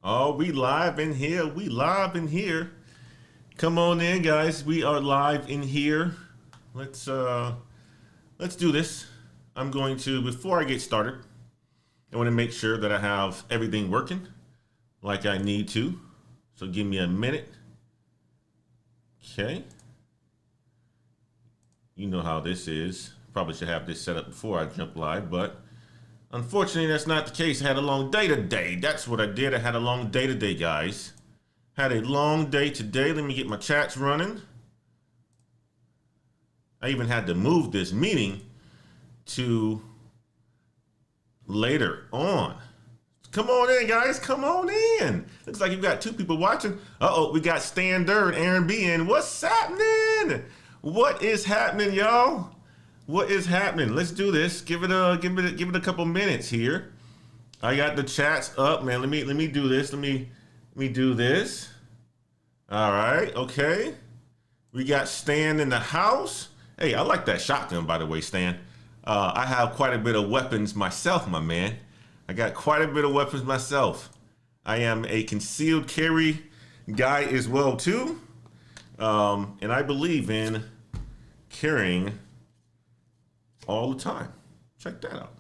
Oh, we live in here. We live in here. Come on in, guys. We are live in here. Let's do this. I'm going to, before I get started, I want to make sure that I have everything working like I need to. So give me a minute. Okay. You know how this is. Probably should have this set up before I jump live, but unfortunately, that's not the case. I had a long day today. That's what I did. I had a long day today, guys. Had a long day today. Let me get my chats running. I even had to move this meeting to later on. Come on in, guys. Come on in. Looks like you've got two people watching. Uh-oh, we got Stan Durr and Aaron B in. What's happening? What is happening, y'all? What is happening? Let's do this. Give it a couple minutes here. I got the chats up, man. Let me do this. Let me do this. All right, okay. We got Stan in the house. Hey, I like that shotgun, by the way, Stan. I have quite a bit of weapons myself, my man. I got quite a bit of weapons myself. I am a concealed carry guy as well too, and I believe in carrying all the time. Check that out.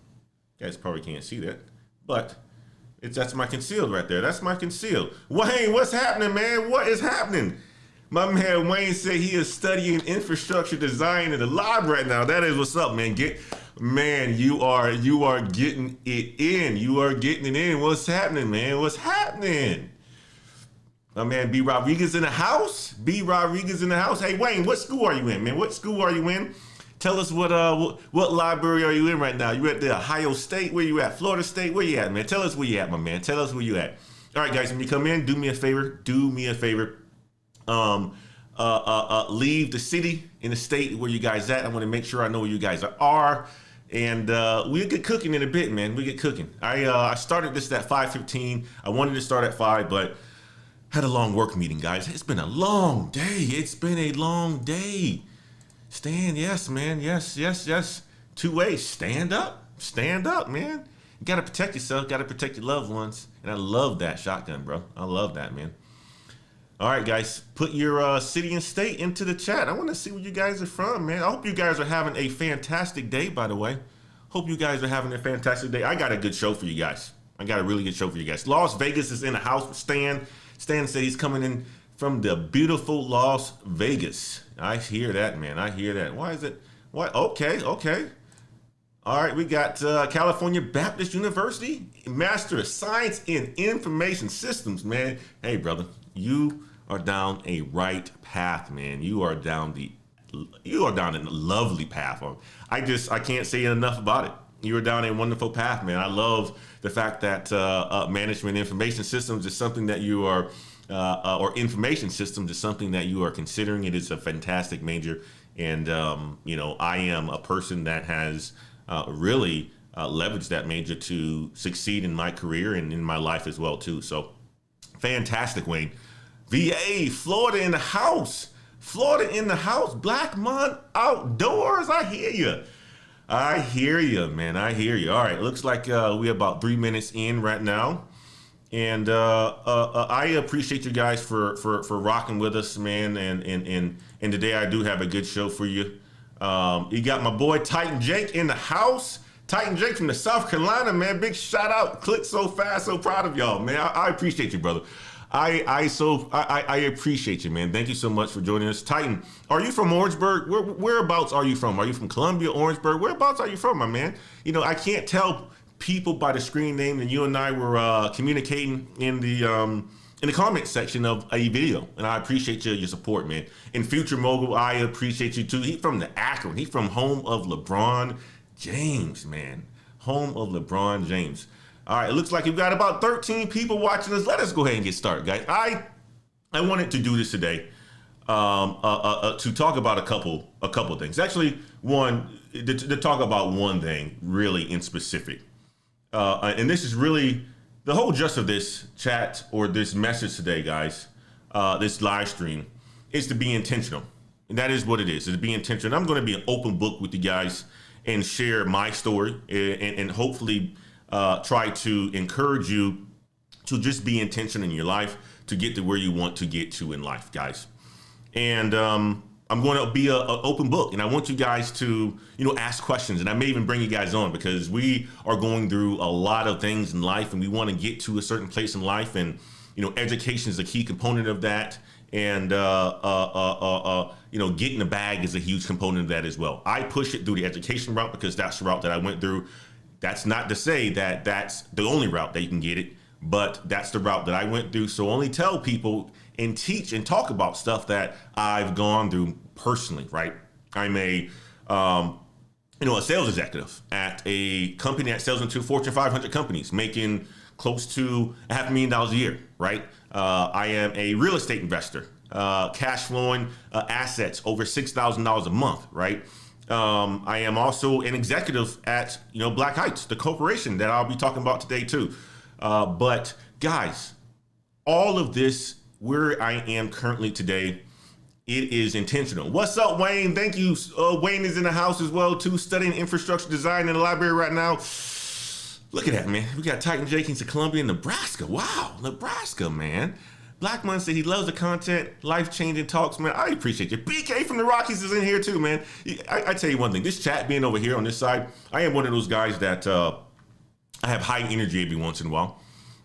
You guys probably can't see that, but that's my concealed right there. That's my concealed. Wayne, what's happening, man? What is happening? My man Wayne said he is studying infrastructure design in the lab right now. That is what's up, man. You are getting it in. You are getting it in. What's happening, man? What's happening? My man B Rodriguez in the house. B Rodriguez in the house. Hey Wayne, what school are you in, man? What school are you in? Tell us what library are you in right now? You at the Ohio State? Where you at? Florida State? Where you at, man? Tell us where you at, my man. Tell us where you at. All right, guys, when you come in, do me a favor. Leave the city in the state where you guys at. I want to make sure I know where you guys are. And we'll get cooking in a bit, man. We get cooking. I started this at 5:15. I wanted to start at 5, but had a long work meeting, guys. It's been a long day. It's been a long day. Stan, yes, man. Yes. Two ways. Stand up, man. You gotta protect yourself, gotta protect your loved ones. And I love that shotgun, bro. I love that, man. All right, guys, put your city and state into the chat. I want to see where you guys are from, man. I hope you guys are having a fantastic day, by the way. Hope you guys are having a fantastic day. I got a good show for you guys. I got a really good show for you guys. Las Vegas is in the house with Stan. Stan said he's coming in from the beautiful Las Vegas. I hear that, man. I hear that. Why is it? What? Okay. All right, we got California Baptist University, Master of Science in Information Systems, man. Hey, brother, you are down a right path, man. You are down a lovely path. I can't say enough about it. You are down a wonderful path, man. I love the fact that management information systems is something that you are, or information systems is something that you are considering. It is a fantastic major. And, I am a person that has really leveraged that major to succeed in my career and in my life as well, too. So fantastic, Wayne. VA, Florida in the house. Blackmont Outdoors. I hear you, man. I hear you. All right. Looks like we're about 3 minutes in right now. And I appreciate you guys for rocking with us, man. And today I do have a good show for you. You got my boy Titan Jake in the house. Titan Jake from the South Carolina, man. Big shout out. Click so fast. So proud of y'all, man. I appreciate you, brother. I appreciate you, man. Thank you so much for joining us. Titan, are you from Orangeburg? Whereabouts are you from? Are you from Columbia, Orangeburg? Whereabouts are you from, my man? I can't tell people by the screen name, and you and I were communicating in the comment section of a video, and I appreciate your support, man. In Future Mogul, I appreciate you too. He's from the Akron. He's from home of LeBron James, man. Home of LeBron James. All right, it looks like you've got about 13 people watching us. Let us go ahead and get started, guys. I wanted to do this today to talk about a couple things. Actually, to talk about one thing really in specific. And this is really the whole gist of this chat or this message today, guys, this live stream, is to be intentional. And that is what it is to be intentional. I'm going to be an open book with you guys and share my story and hopefully try to encourage you to just be intentional in your life to get to where you want to get to in life, guys. And I'm going to be an open book, and I want you guys to, ask questions. And I may even bring you guys on because we are going through a lot of things in life, and we want to get to a certain place in life. And, education is a key component of that. And, getting a bag is a huge component of that as well. I push it through the education route because that's the route that I went through. That's not to say that that's the only route that you can get it, but that's the route that I went through. So only tell people and teach and talk about stuff that I've gone through personally, right? I'm a sales executive at a company that sells into Fortune 500 companies, making close to $500,000 a year, right? I am a real estate investor, cash flowing assets over $6,000 a month, right? I am also an executive at, Black Heights, the corporation that I'll be talking about today too. But guys, all of this, where I am currently today, it is intentional. What's up, Wayne? Thank you. Wayne is in the house as well too, studying infrastructure design in the library right now. Look at that, man. We got Titan Jenkins of Columbia, Nebraska. Wow, Nebraska, man. Blackman said he loves the content, life-changing talks, man. I appreciate you. BK from the Rockies is in here too, man. I tell you one thing, this chat being over here on this side, I am one of those guys that I have high energy every once in a while.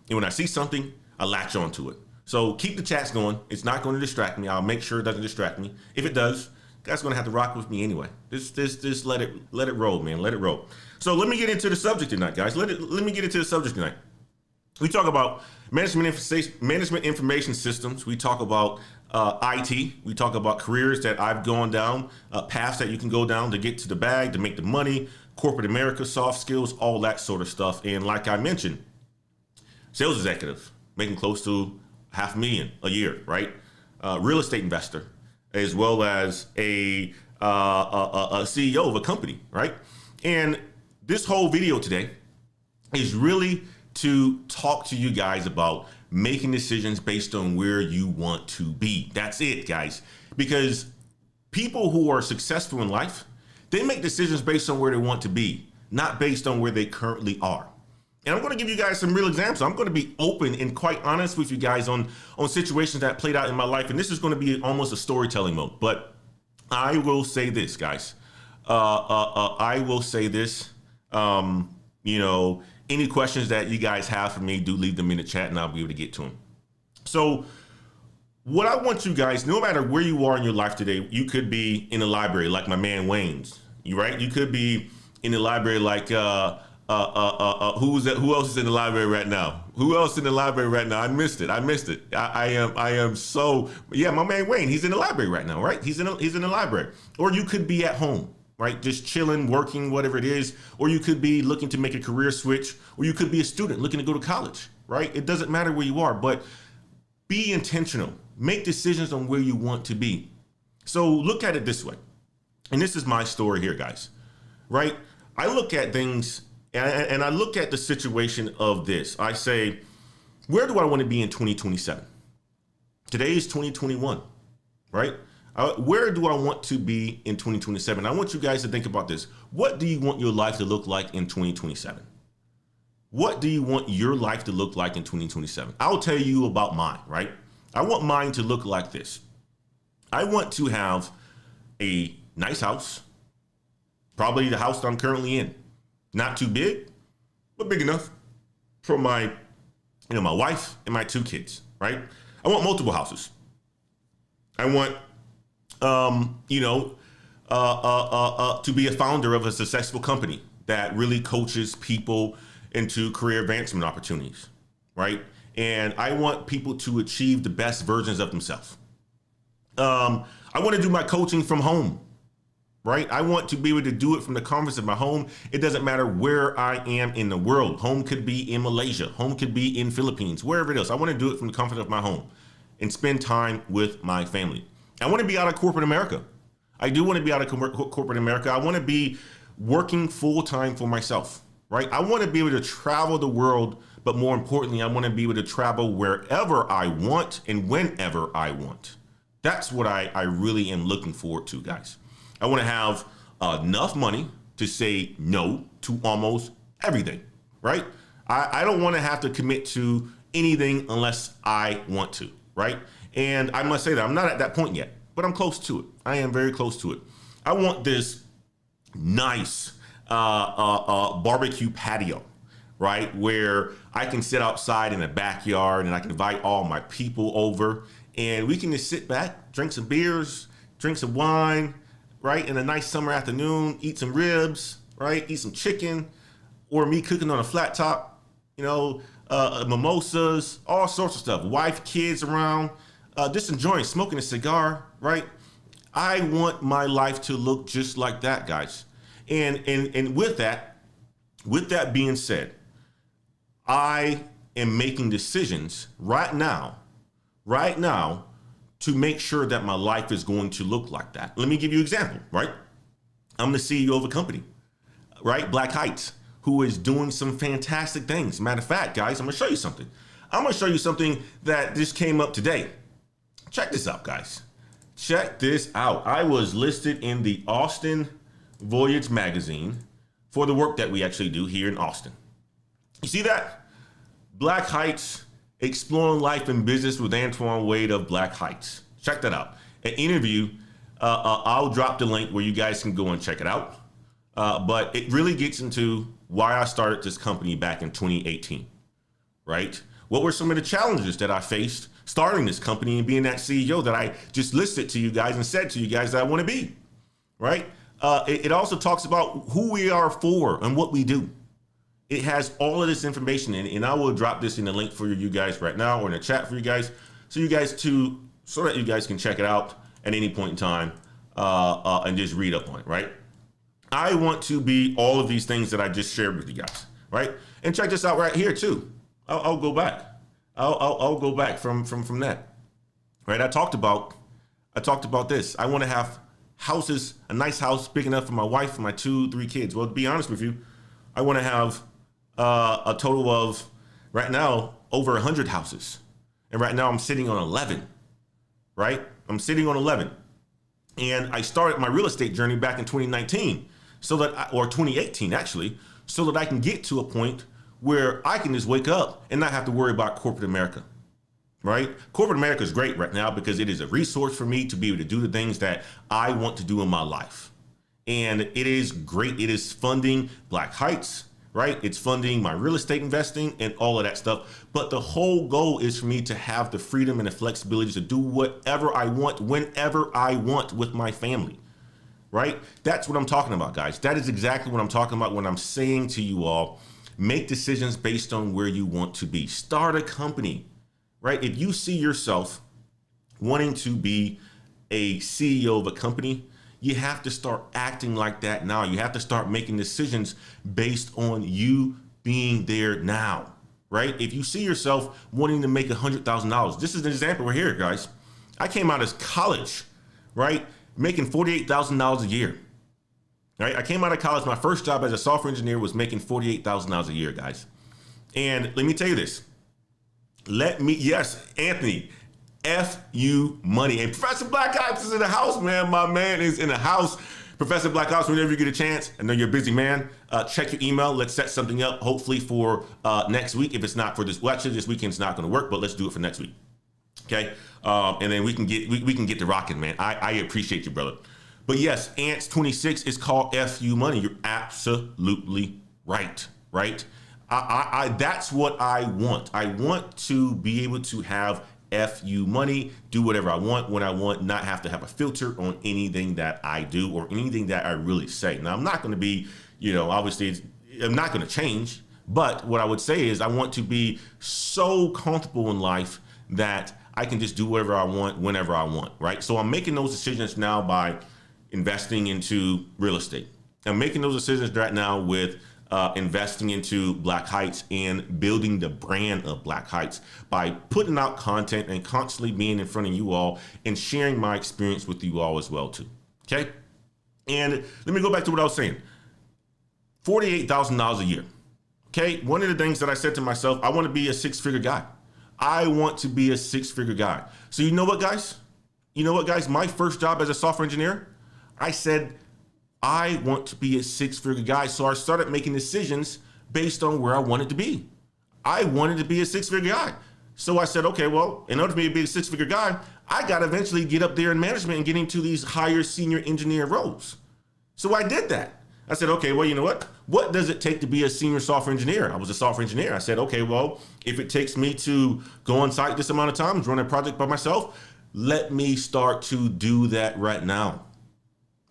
And when I see something, I latch onto it. So keep the chats going. It's not going to distract me. I'll make sure it doesn't distract me. If it does, guys going to have to rock with me anyway. Just let it roll, man. Let it roll. So let me get into the subject tonight, guys. Let me get into the subject tonight. We talk about management information systems. We talk about IT. We talk about careers that I've gone down, paths that you can go down to get to the bag, to make the money, corporate America, soft skills, all that sort of stuff. And like I mentioned, sales executive, making close to $500,000 a year, right? Real estate investor, as well as a CEO of a company, right? And this whole video today is really to talk to you guys about making decisions based on where you want to be. That's it, guys. Because people who are successful in life, they make decisions based on where they want to be, not based on where they currently are. And I'm going to give you guys some real examples. I'm going to be open and quite honest with you guys on situations that played out in my life. And this is going to be almost a storytelling mode. But I will say this, guys. I will say this. Any questions that you guys have for me, do leave them in the chat and I'll be able to get to them. So what I want you guys, no matter where you are in your life today, you could be in a library like my man Wayne's, right? You could be in the library like, who else is in the library right now? Who else in the library right now? I missed it. I am so, yeah, my man Wayne, he's in the library right now, right? He's in the library. Or you could be at home, right? Just chilling, working, whatever it is. Or you could be looking to make a career switch, or you could be a student looking to go to college, right? It doesn't matter where you are, but be intentional. Make decisions on where you want to be. So look at it this way. And this is my story here, guys, right? I look at things and I look at the situation of this. I say, where do I want to be in 2027? Today is 2021, right? Where do I want to be in 2027? I want you guys to think about this. What do you want your life to look like in 2027? What do you want your life to look like in 2027? I'll tell you about mine, right? I want mine to look like this. I want to have a nice house, probably the house that I'm currently in. Not too big, but big enough for my wife and my 2 kids, right? I want multiple houses. I want, to be a founder of a successful company that really coaches people into career advancement opportunities, right? And I want people to achieve the best versions of themselves. I want to do my coaching from home, right? I want to be able to do it from the comfort of my home. It doesn't matter where I am in the world. Home could be in Malaysia. Home could be in Philippines, wherever it is. I want to do it from the comfort of my home and spend time with my family. I want to be out of corporate America. I do want to be out of corporate America. I want to be working full time for myself, right? I want to be able to travel the world, but more importantly, I want to be able to travel wherever I want and whenever I want. That's what I really am looking forward to, guys. I want to have enough money to say no to almost everything, right? I don't want to have to commit to anything unless I want to, right? And I must say that I'm not at that point yet, but I'm close to it. I am very close to it. I want this nice barbecue patio, right? Where I can sit outside in the backyard and I can invite all my people over and we can just sit back, drink some beers, drink some wine, right? In a nice summer afternoon, eat some ribs, right? Eat some chicken, or me cooking on a flat top, mimosas, all sorts of stuff. Wife, kids around, just enjoying smoking a cigar, right? I want my life to look just like that, guys. And with that being said, I am making decisions right now to make sure that my life is going to look like that. Let me give you an example, right? I'm the CEO of a company, right? Black Heights, who is doing some fantastic things. Matter of fact, guys, I'm gonna show you something. I'm gonna show you something that just came up today. Check this out, guys. Check this out. I was listed in the Austin Voyage magazine for the work that we actually do here in Austin. You see that? Black Heights, exploring life and business with Antoine Wade of Black Heights. Check that out. An interview, I'll drop the link where you guys can go and check it out. But it really gets into why I started this company back in 2018, right? What were some of the challenges that I faced starting this company and being that CEO that I just listed to you guys and said to you guys that I want to be, right? It also talks about who we are for and what we do. It has all of this information in it, and I will drop this in the link for you guys right now or in the chat for you guys, so that you guys can check it out at any point in time and just read up on it, right? I want to be all of these things that I just shared with you guys, right? And check this out right here too. I'll go back. I'll go back from that, right? I talked about this. I want to have houses, a nice house big enough for my wife and my 2-3 kids. Well, to be honest with you, I want to have a total of, right now, over 100 houses. And right now I'm sitting on 11, right? I'm sitting on 11. And I started my real estate journey back in 2019, or 2018 actually, so that I can get to a point where I can just wake up and not have to worry about corporate America, right? Corporate America is great right now because it is a resource for me to be able to do the things that I want to do in my life. And it is great. It is funding Black Heights, right? It's funding my real estate investing and all of that stuff. But the whole goal is for me to have the freedom and the flexibility to do whatever I want, whenever I want with my family, right? That's what I'm talking about, guys. That is exactly what I'm talking about when I'm saying to you all, make decisions based on where you want to be. Start a company, right? If you see yourself wanting to be a CEO of a company, you have to start acting like that now. You have to start making decisions based on you being there now, right? If you see yourself wanting to make $100,000, this is an example right here, guys. I came out of college, right? Making $48,000 a year, right? I came out of college. My first job as a software engineer was making $48,000 a year, guys. And let me tell you this. Yes, Anthony, F you money. And Professor Black Ops is in the house, man. My man is in the house. Professor Black Ops, whenever you get a chance, I know you're a busy man, check your email. Let's set something up, hopefully for next week. If it's not for this, well, actually this weekend's not gonna work, but let's do it for next week, okay? And then we can get to rocking, man. I appreciate you, brother. But yes, Ants 26 is called FU Money. You're absolutely right, right? That's what I want. I want to be able to have FU money, do whatever I want, when I want, not have to have a filter on anything that I do or anything that I really say. Now, I'm not going to be, obviously, I'm not going to change. But what I would say is I want to be so comfortable in life that I can just do whatever I want, whenever I want, right? So I'm making those decisions now by investing into real estate. I'm making those decisions right now with investing into Black Heights and building the brand of Black Heights by putting out content and constantly being in front of you all and sharing my experience with you all as well too, okay? And let me go back to what I was saying. $48,000 a year, okay? One of the things that I said to myself, I want to be a six-figure guy. I want to be a six-figure guy. So you know what, guys? My first job as a software engineer, I said, I want to be a six-figure guy. So I started making decisions based on where I wanted to be. I wanted to be a six-figure guy. So I said, okay, well, in order for me to be a six-figure guy, I got to eventually get up there in management and get into these higher senior engineer roles. So I did that. I said, okay, well, you know what? What does it take to be a senior software engineer? I was a software engineer. I said, okay, well, if it takes me to go on site this amount of times, run a project by myself, let me start to do that right now.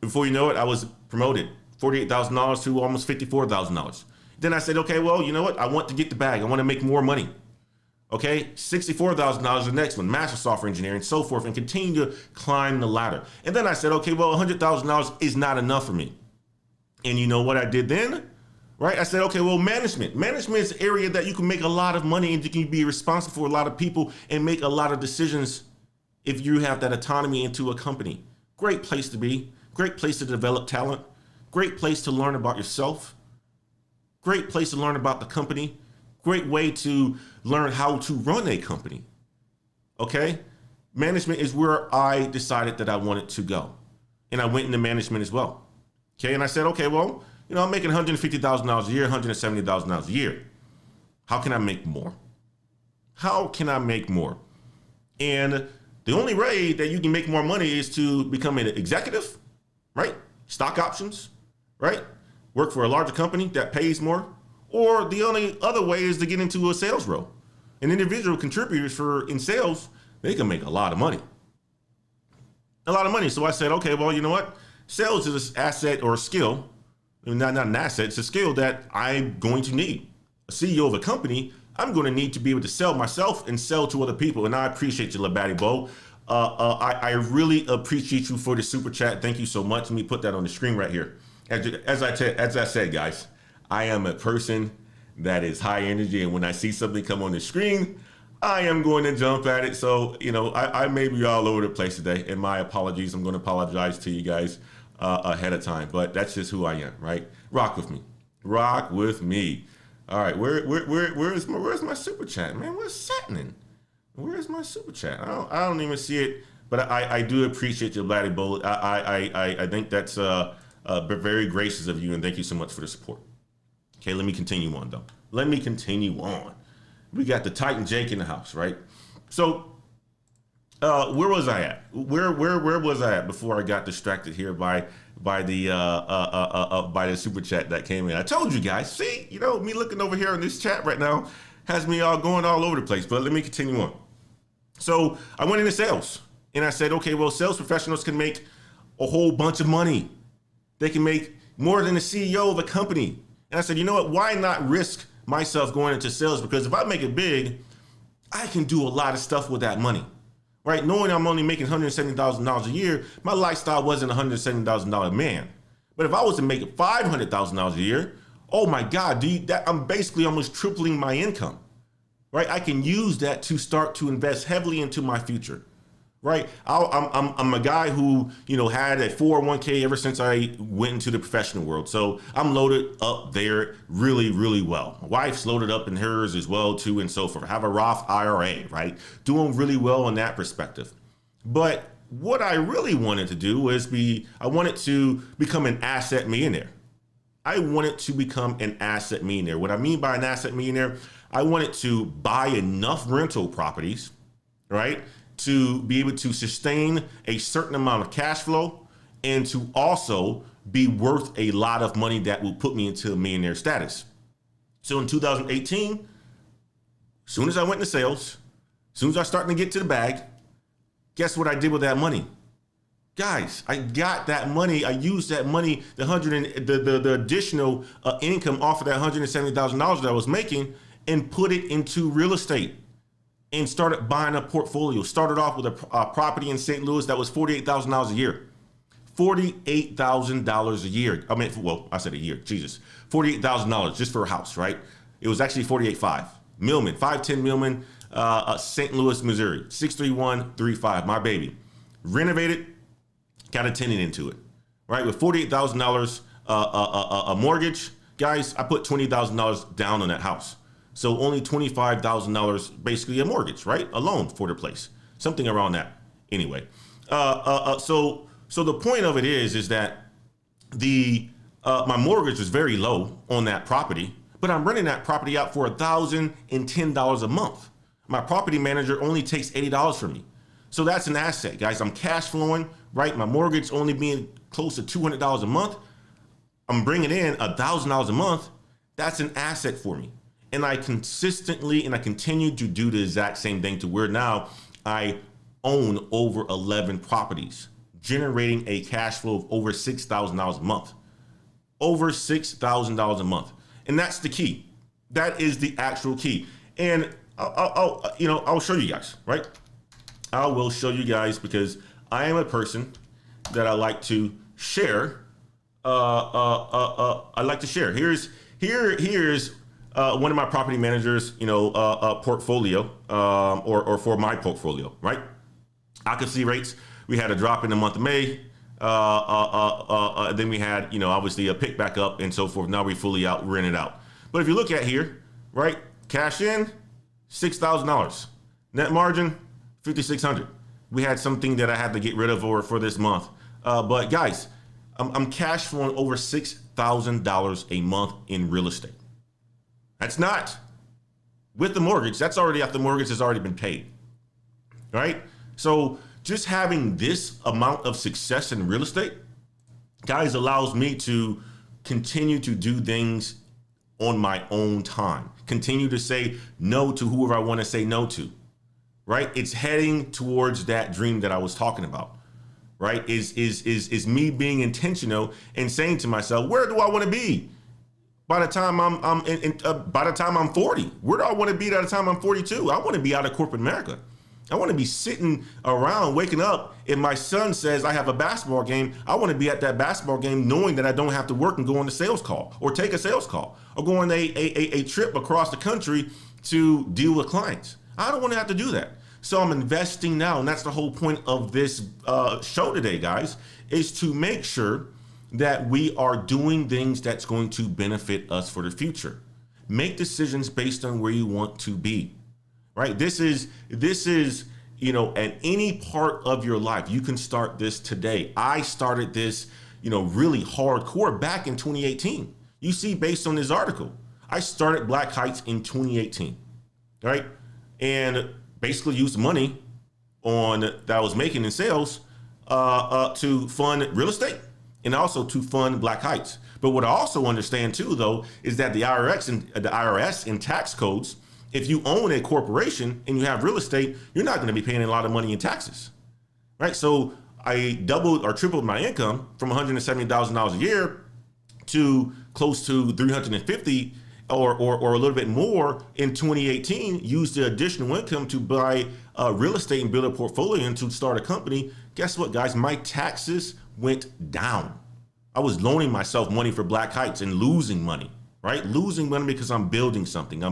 Before you know it, I was promoted $48,000 to almost $54,000. Then I said, okay, well, you know what? I want to get the bag. I want to make more money. Okay, $64,000 the next one, master software engineer, and so forth, and continue to climb the ladder. And then I said, okay, well, $100,000 is not enough for me. And you know what I did then? Right? I said, okay, well, management. Management is an area that you can make a lot of money and you can be responsible for a lot of people and make a lot of decisions if you have that autonomy into a company. Great place to be. Great place to develop talent. Great place to learn about yourself. Great place to learn about the company. Great way to learn how to run a company. Okay? Management is where I decided that I wanted to go. And I went into management as well. Okay, and I said, okay, well, you know, I'm making $150,000 a year, $170,000 a year. How can I make more? How can I make more? And the only way that you can make more money is to become an executive, right? Stock options, right? Work for a larger company that pays more. Or the only other way is to get into a sales role. An individual contributors in sales, they can make a lot of money. A lot of money. So I said, okay, well, you know what? Sales is an asset or a skill, not an asset, it's a skill that I'm going to need. A CEO of a company, I'm going to need to be able to sell myself and sell to other people. And I appreciate you, Labaddy Bo. I really appreciate you for the super chat. Thank you so much. Let me put that on the screen right here. As I said, guys, I am a person that is high energy. And when I see something come on the screen, I am going to jump at it. So, you know, I may be all over the place today. And my apologies. I'm going to apologize to you guys ahead of time. But that's just who I am, right? Rock with me. Rock with me. All right. Where's my super chat, man? What's happening? Where's my super chat? I don't even see it. But I do appreciate your Bladdy Bowl. I think that's very gracious of you. And thank you so much for the support. Okay, let me continue on, though. Let me continue on. We got the Titan Jake in the house, right? So, where was I at? Where was I at before I got distracted here by the super chat that came in? I told you guys. See, you know, me looking over here in this chat right now has me all going all over the place. But let me continue on. So I went into sales, and I said, okay, well, sales professionals can make a whole bunch of money. They can make more than the CEO of a company. And I said, you know what? Why not risk myself going into sales? Because if I make it big, I can do a lot of stuff with that money, right? Knowing I'm only making $170,000 a year, my lifestyle wasn't a $170,000 man. But if I was to make it $500,000 a year, oh my God, I'm basically almost tripling my income, right? I can use that to start to invest heavily into my future. Right, I'm a guy who, you know, had a 401k ever since I went into the professional world. So I'm loaded up there really, really well. My wife's loaded up in hers as well too, and so forth. I have a Roth IRA, right? Doing really well in that perspective. But what I really wanted to do was I wanted to become an asset millionaire. I wanted to become an asset millionaire. What I mean by an asset millionaire, I wanted to buy enough rental properties, right, to be able to sustain a certain amount of cash flow and to also be worth a lot of money that will put me into a millionaire status. So in 2018, as soon as I went into sales, as soon as I started to get to the bag, guess what I did with that money? Guys, I got that money. I used that money, the additional income off of that $170,000 that I was making, and put it into real estate. And started buying a portfolio. Started off with a property in St. Louis that was $48,000 a year. $48,000 a year. I mean, well, I said a year. Jesus, $48,000 just for a house, right? It was actually $48,500. Millman, 510 Millman, St. Louis, Missouri, 63135. My baby. Renovated, got a tenant into it, right? With $48,000 a mortgage, guys, I put $20,000 down on that house. So only $25,000, basically a mortgage, right? A loan for the place, something around that. Anyway, so the point of it is that my mortgage was very low on that property, but I'm renting that property out for $1,010 a month. My property manager only takes $80 from me. So that's an asset, guys. I'm cash flowing, right? My mortgage only being close to $200 a month. I'm bringing in $1,000 a month. That's an asset for me. And I consistently and I continue to do the exact same thing to where now I own over 11 properties, generating a cash flow of over $6,000 a month. Over $6,000 a month. And that's the key. That is the actual key. And I'll show you guys, right? I will show you guys because I am a person that I like to share. I like to share. Here's one of my property managers, portfolio, or for my portfolio, right? Occupancy rates. We had a drop in the month of May. Then we had, obviously a pick back up and so forth. Now we're fully out, rented out. But if you look at here, right? Cash in, $6,000. Net margin, $5,600. We had something that I had to get rid of for this month. But guys, I'm cash flowing over $6,000 a month in real estate. That's not with the mortgage. That's already after the mortgage has already been paid, right? So just having this amount of success in real estate, guys, allows me to continue to do things on my own time. Continue to say no to whoever I want to say no to, right? It's heading towards that dream that I was talking about, right? Is me being intentional and saying to myself, where do I want to be by the time by the time I'm 40? Where do I want to be by the time I'm 42? I want to be out of corporate America. I want to be sitting around waking up. If my son says I have a basketball game, I want to be at that basketball game knowing that I don't have to work and go on a sales call or take a sales call or go on a trip across the country to deal with clients. I don't want to have to do that. So I'm investing now. And that's the whole point of this show today, guys, is to make sure that we are doing things that's going to benefit us for the future. Make decisions based on where you want to be. Right? This is, at any part of your life, you can start this today. I started this, really hardcore back in 2018. You see, based on this article, I started Black Heights in 2018, right? And basically used money that I was making in sales to fund real estate and also to fund Black Heights. But what I also understand too, though, is that the IRS and tax codes, if you own a corporation and you have real estate, you're not going to be paying a lot of money in taxes, right? So I doubled or tripled my income from $170,000 a year to close to $350 or a little bit more in 2018. Used the additional income to buy real estate and build a portfolio and to start a company. Guess what, guys? My taxes went down. I was loaning myself money for Black Heights and losing money. Right? Losing money because I'm building something.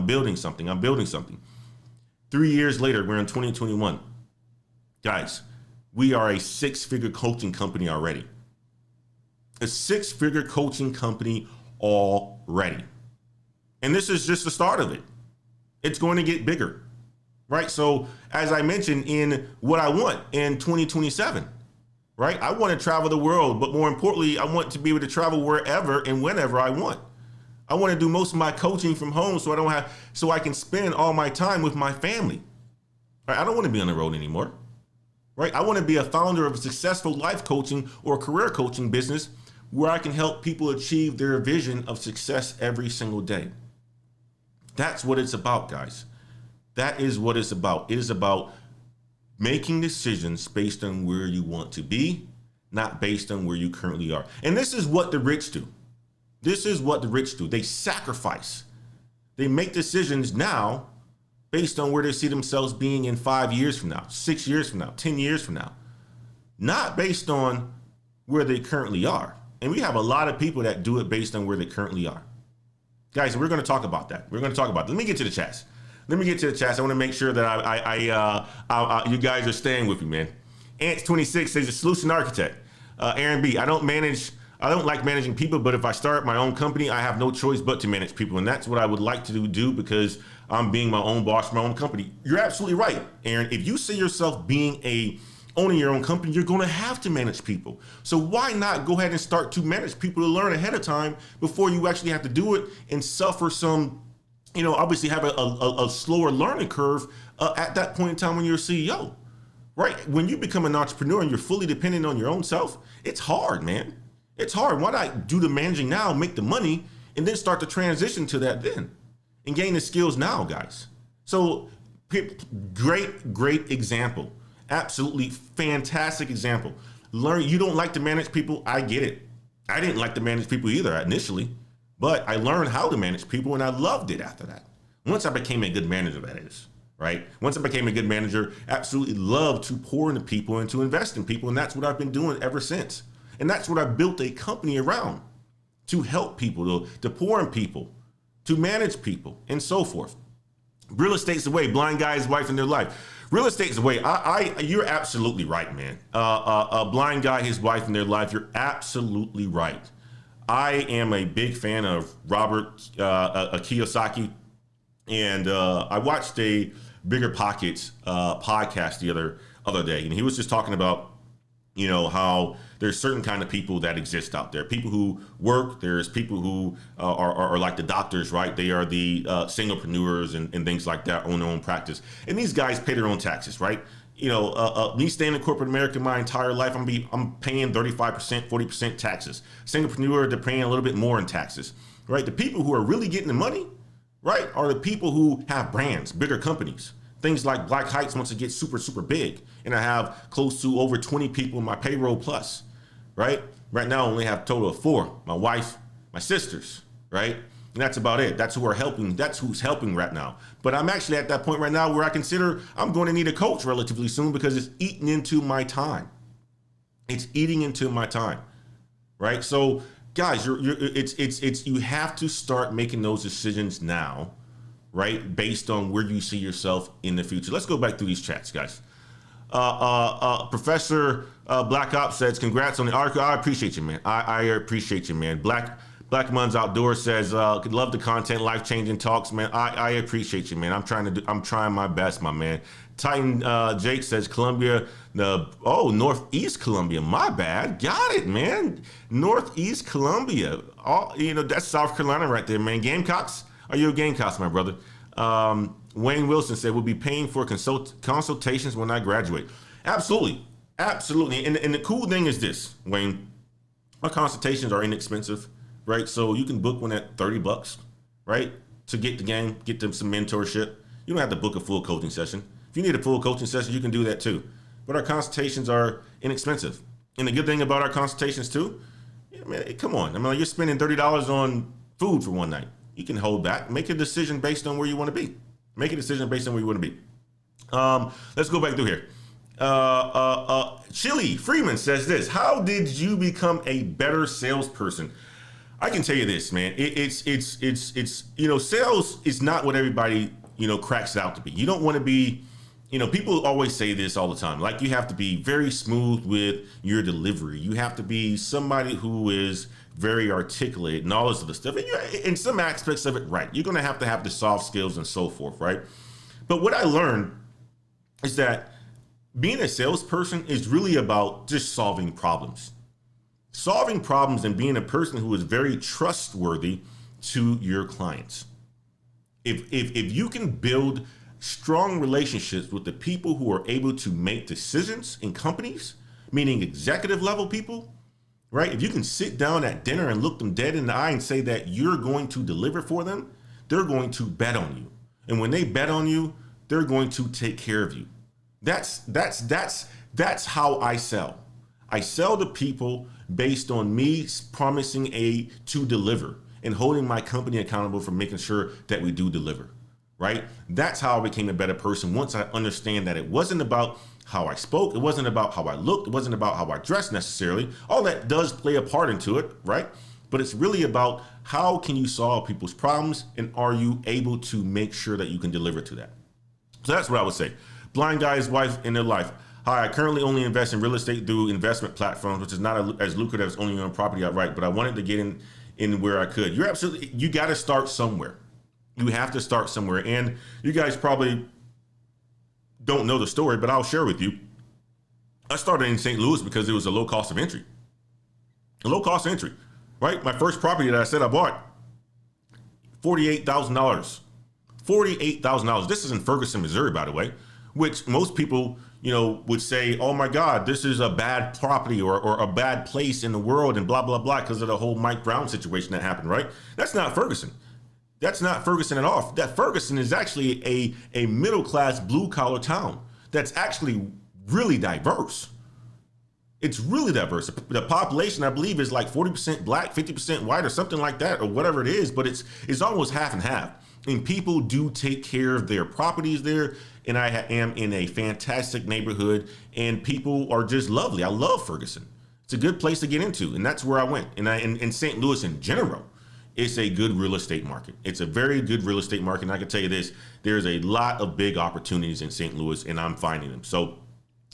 3 years later, we're in 2021. Guys, we are a six-figure coaching company already. A six-figure coaching company already. And this is just the start of it. It's going to get bigger, right? So as I mentioned in what I want in 2027, right? I want to travel the world, but more importantly, I want to be able to travel wherever and whenever I want. I want to do most of my coaching from home so I can spend all my time with my family. Right? I don't want to be on the road anymore. Right? I want to be a founder of a successful life coaching or career coaching business where I can help people achieve their vision of success every single day. That's what it's about, guys. That is what it's about. It is about making decisions based on where you want to be, not based on where you currently are. And this is what the rich do. This is what the rich do. They sacrifice. They make decisions now based on where they see themselves being in 5 years from now, 6 years from now, 10 years from now, not based on where they currently are. And we have a lot of people that do it based on where they currently are. Guys, we're going to talk about that. Let me get to the chats. I want to make sure that you guys are staying with me, man. Ants26 says a solution architect. Aaron B, I don't like managing people, but if I start my own company, I have no choice but to manage people. And that's what I would like to do because I'm being my own boss for my own company. You're absolutely right, Aaron. If you see yourself owning your own company, you're going to have to manage people. So why not go ahead and start to manage people to learn ahead of time before you actually have to do it and suffer some obviously have a slower learning curve at that point in time when you're a CEO, right? When you become an entrepreneur and you're fully dependent on your own self, it's hard, man. It's hard. Why not do the managing now, make the money, and then start to transition to that then and gain the skills now, guys? So great example. Absolutely fantastic example. You don't like to manage people. I get it. I didn't like to manage people either initially, but I learned how to manage people and I loved it after that. Once I became a good manager, that is, right? Once I became a good manager, absolutely loved to pour into people and to invest in people. And that's what I've been doing ever since. And that's what I built a company around, to help people, to pour in people, to manage people, and so forth. Real estate's the way. Blind guy, his wife, and their life. Real estate's the way. You're absolutely right, man. A blind guy, his wife, and their life. You're absolutely right. I am a big fan of Robert Kiyosaki, and I watched a Bigger Pockets podcast the other day, and he was just talking about how there's certain kind of people that exist out there. People who work, there's people who are like the doctors, right? They are the singlepreneurs and things like that, own their own practice. And these guys pay their own taxes, right? Me staying in corporate America my entire life, I'm paying 35%, 40% taxes. Singlepreneur, they're paying a little bit more in taxes, right? The people who are really getting the money, right, are the people who have brands, bigger companies. Things like Black Heights, once it gets super, super big, and I have close to over 20 people in my payroll plus, right? Right now, I only have a total of 4, my wife, my sisters, right? And that's about it. That's who are helping. That's who's helping right now. But I'm actually at that point right now where I consider I'm going to need a coach relatively soon because it's eating into my time. It's eating into my time, right? So guys, you have to start making those decisions now, right? Based on where you see yourself in the future. Let's go back through these chats, guys. Professor Black Ops says, congrats on the article. I appreciate you, man. I appreciate you, man. Black Mun's Outdoor says, love the content, life-changing talks, man. I appreciate you, man. I'm trying my best, my man. Titan Jake says, Columbia, Northeast Columbia. My bad. Got it, man. Northeast Columbia. That's South Carolina right there, man. Gamecocks. Are you a Gamecocks, my brother? Wayne Wilson said, we'll be paying for consultations when I graduate. Absolutely. Absolutely. And the cool thing is this, Wayne, my consultations are inexpensive, right? So you can book one at $30, right? To get the game, get them some mentorship. You don't have to book a full coaching session. If you need a full coaching session, you can do that too. But our consultations are inexpensive. And the good thing about our consultations too, man, come on. You're spending $30 on food for one night. You can hold back, make a decision based on where you want to be. Let's go back through here. Chili Freeman says this: how did you become a better salesperson? I can tell you this, man. It's sales is not what everybody, cracks it out to be. You don't want to be, people always say this all the time. Like, you have to be very smooth with your delivery. You have to be somebody who is very articulate and all this other stuff. And you're, in some aspects of it, right, you're going to have the soft skills and so forth, right? But what I learned is that being a salesperson is really about just solving problems. Solving problems and being a person who is very trustworthy to your clients. If you can build strong relationships with the people who are able to make decisions in companies, meaning executive level people, right? If you can sit down at dinner and look them dead in the eye and say that you're going to deliver for them, they're going to bet on you. And when they bet on you, they're going to take care of you. That's how I sell. I sell to people based on me promising to deliver and holding my company accountable for making sure that we do deliver, right? That's how I became a better person. Once I understand that it wasn't about how I spoke, it wasn't about how I looked, it wasn't about how I dressed necessarily. All that does play a part into it, right? But it's really about how can you solve people's problems and are you able to make sure that you can deliver to that? So that's what I would say. Blind guy's wife in their life. Hi, I currently only invest in real estate through investment platforms, which is not as lucrative as owning your own property outright, but I wanted to get in where I could. You got to start somewhere. You have to start somewhere. And you guys probably don't know the story, but I'll share with you. I started in St. Louis because it was a low cost of entry. A low cost of entry, right? My first property that I said I bought, $48,000. $48,000. This is in Ferguson, Missouri, by the way, which most people, would say, oh my God, this is a bad property or a bad place in the world and blah, blah, blah, because of the whole Mike Brown situation that happened, right? That's not Ferguson. That's not Ferguson at all. That Ferguson is actually a middle-class blue-collar town that's actually really diverse. It's really diverse. The population, I believe, is like 40% black, 50% white, or something like that, or whatever it is, but it's almost half and half. And people do take care of their properties there. And I am in a fantastic neighborhood, and people are just lovely. I love Ferguson. It's a good place to get into, and that's where I went. And in St. Louis in general, it's a good real estate market. It's a very good real estate market. And I can tell you this, there's a lot of big opportunities in St. Louis, and I'm finding them. So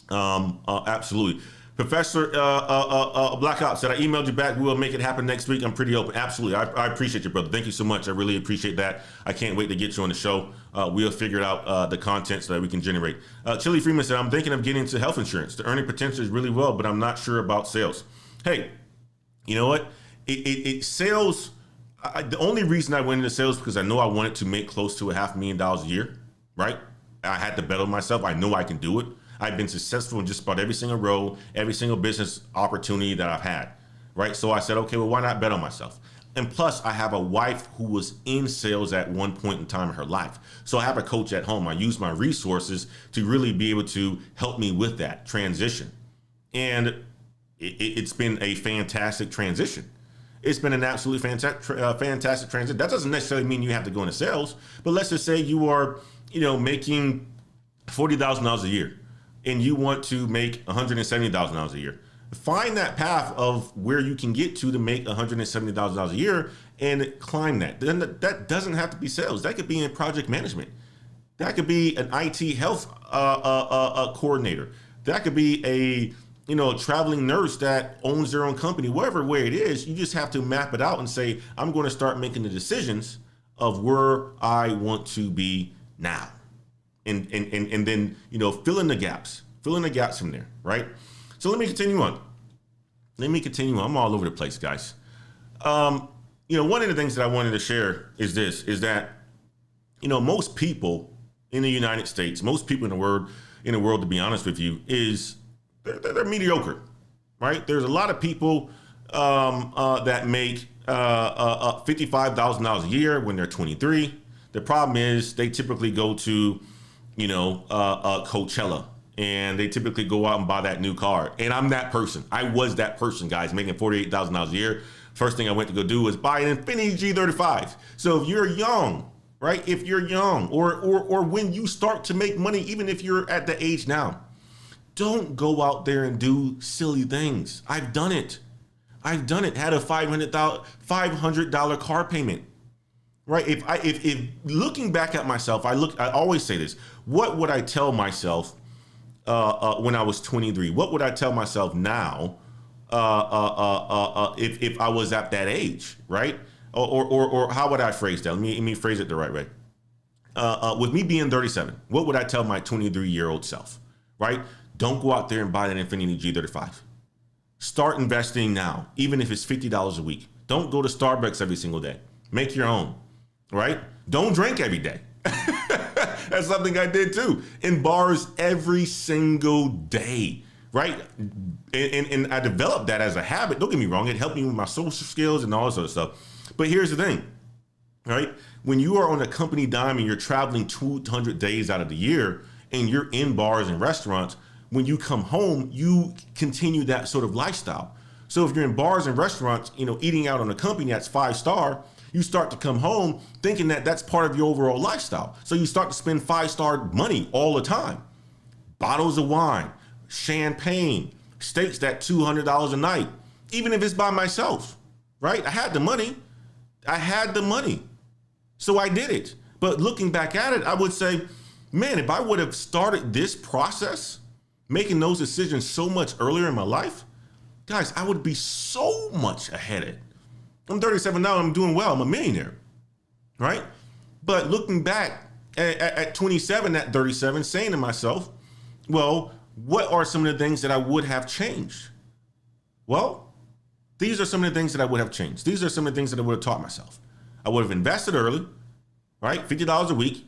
absolutely. Professor Black Ops said, I emailed you back. We will make it happen next week. I'm pretty open. Absolutely. I appreciate you, brother. Thank you so much. I really appreciate that. I can't wait to get you on the show. We'll figure out the content so that we can generate. Chili Freeman said, I'm thinking of getting into health insurance. The earning potential is really well, but I'm not sure about sales. Hey, you know what? Sales, the only reason I went into sales because I know I wanted to make close to $500,000 a year, right? I had to bet on myself. I know I can do it. I've been successful in just about every single role, every single business opportunity that I've had, right? So I said, okay, well, why not bet on myself? And plus, I have a wife who was in sales at one point in time in her life. So I have a coach at home. I use my resources to really be able to help me with that transition. And it's been a fantastic transition. It's been an absolutely fantastic transition. That doesn't necessarily mean you have to go into sales, but let's just say you are, making $40,000 a year. And you want to make $170,000 a year. Find that path of where you can get to make $170,000 a year and climb that. Then that doesn't have to be sales. That could be in project management. That could be an IT health coordinator. That could be a traveling nurse that owns their own company. Wherever way it is, you just have to map it out and say, I'm going to start making the decisions of where I want to be now. And then, fill in the gaps from there, right? So let me continue on. I'm all over the place, guys. One of the things that I wanted to share is that, most people in the United States, most people in the world, to be honest with you, they're mediocre, right? There's a lot of people that make $55,000 a year when they're 23. The problem is they typically go to Coachella, and they typically go out and buy that new car. And I'm that person. I was that person, guys, making $48,000 a year. First thing I went to go do was buy an Infiniti G35. So if you're young, right? If you're young, or when you start to make money, even if you're at the age now, don't go out there and do silly things. I've done it. Had a $500 car payment. Right. If looking back at myself, I always say this. What would I tell myself when I was 23? What would I tell myself now if I was at that age? Right. Or how would I phrase that? Let me phrase it the right way. With me being 37, what would I tell my 23-year-old self? Right. Don't go out there and buy that Infiniti G35. Start investing now, even if it's $50 a week. Don't go to Starbucks every single day. Make your own. Right? Don't drink every day. That's something I did too. In bars every single day. Right? And I developed that as a habit. Don't get me wrong. It helped me with my social skills and all this other stuff. But here's the thing. Right? When you are on a company dime and you're traveling 200 days out of the year and you're in bars and restaurants, when you come home, you continue that sort of lifestyle. So if you're in bars and restaurants, eating out on a company that's 5-star, you start to come home thinking that that's part of your overall lifestyle. So you start to spend 5-star money all the time. Bottles of wine, champagne, steaks that $200 a night, even if it's by myself, right? I had the money. So I did it. But looking back at it, I would say, man, if I would have started this process, making those decisions so much earlier in my life, guys, I would be so much ahead of it. I'm 37 now, I'm doing well, I'm a millionaire, right? But looking back at 27, at 37, saying to myself, well, what are some of the things that I would have changed? Well, these are some of the things that I would have changed. These are some of the things that I would have taught myself. I would have invested early. right? $50 a week.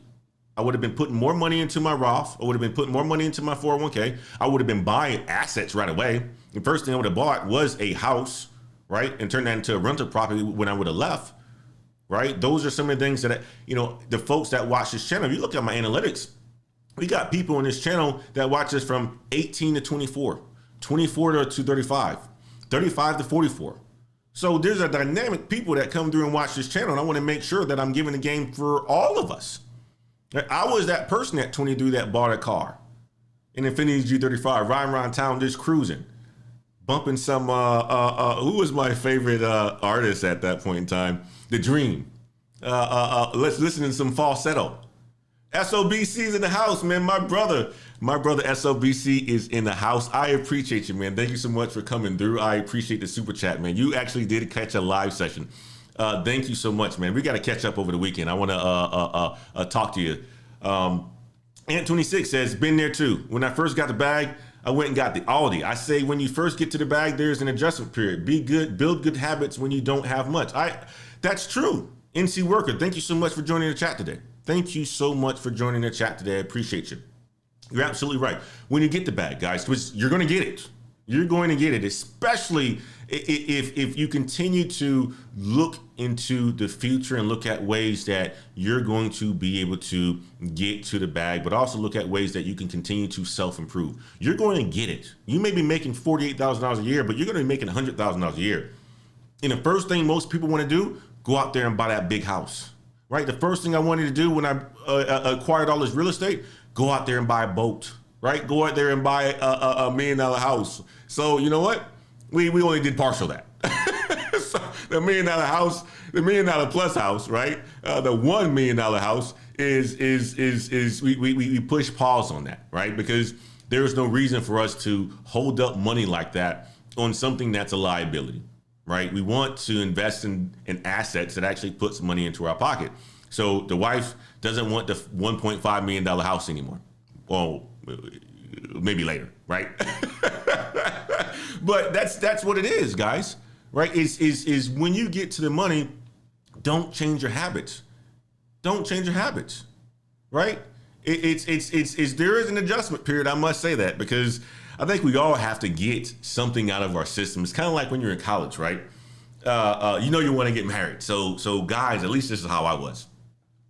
I would have been putting more money into my Roth. I would have been putting more money into my 401k. I would have been buying assets right away. The first thing I would have bought was a house, right? And turned that into a rental property when I would have left, right? Those are some of the things that, the folks that watch this channel, you look at my analytics, we got people on this channel that watch us from 18 to 24, 24 to 35, 35 to 44. So there's a dynamic people that come through and watch this channel, and I want to make sure that I'm giving the game for all of us. I was that person at 23 that bought a car, an Infiniti G35, riding around town just cruising, bumping some, who was my favorite artist at that point in time? The Dream. Let's listen to some falsetto. SOBC's in the house, man. My brother SOBC is in the house. I appreciate you, man. Thank you so much for coming through. I appreciate the super chat, man. You actually did catch a live session. Thank you so much, man. We got to catch up over the weekend. I want to talk to you. Ant26 says, been there too. When I first got the bag, I went and got the Aldi. I say when you first get to the bag, there's an adjustment period. Be good, build good habits when you don't have much. That's true. NC Worker, thank you so much for joining the chat today. Thank you so much for joining the chat today. I appreciate you. You're absolutely right. When you get the bag, guys, which you're going to get it. You're going to get it, especially if you continue to look into the future and look at ways that you're going to be able to get to the bag, but also look at ways that you can continue to self-improve. You're going to get it. You may be making $48,000 a year, but you're going to be making $100,000 a year. And the first thing most people want to do, go out there and buy that big house, right? The first thing I wanted to do when I acquired all this real estate, go out there and buy a boat, right? Go out there and buy a $1 million house. So you know what? We only did partial that. So the $1 million house, the $1 million plus house, right? The $1 million house is we push pause on that, right? Because there is no reason for us to hold up money like that on something that's a liability, right? We want to invest in assets that actually puts money into our pocket. So the wife doesn't want the $1.5 million house anymore. Well, maybe later, right? But that's what it is, guys, right? Is when you get to the money, don't change your habits. Don't change your habits, right? It's there is an adjustment period. I must say that because I think we all have to get something out of our system. It's kind of like when you're in college, right? You want to get married. So guys, at least this is how I was.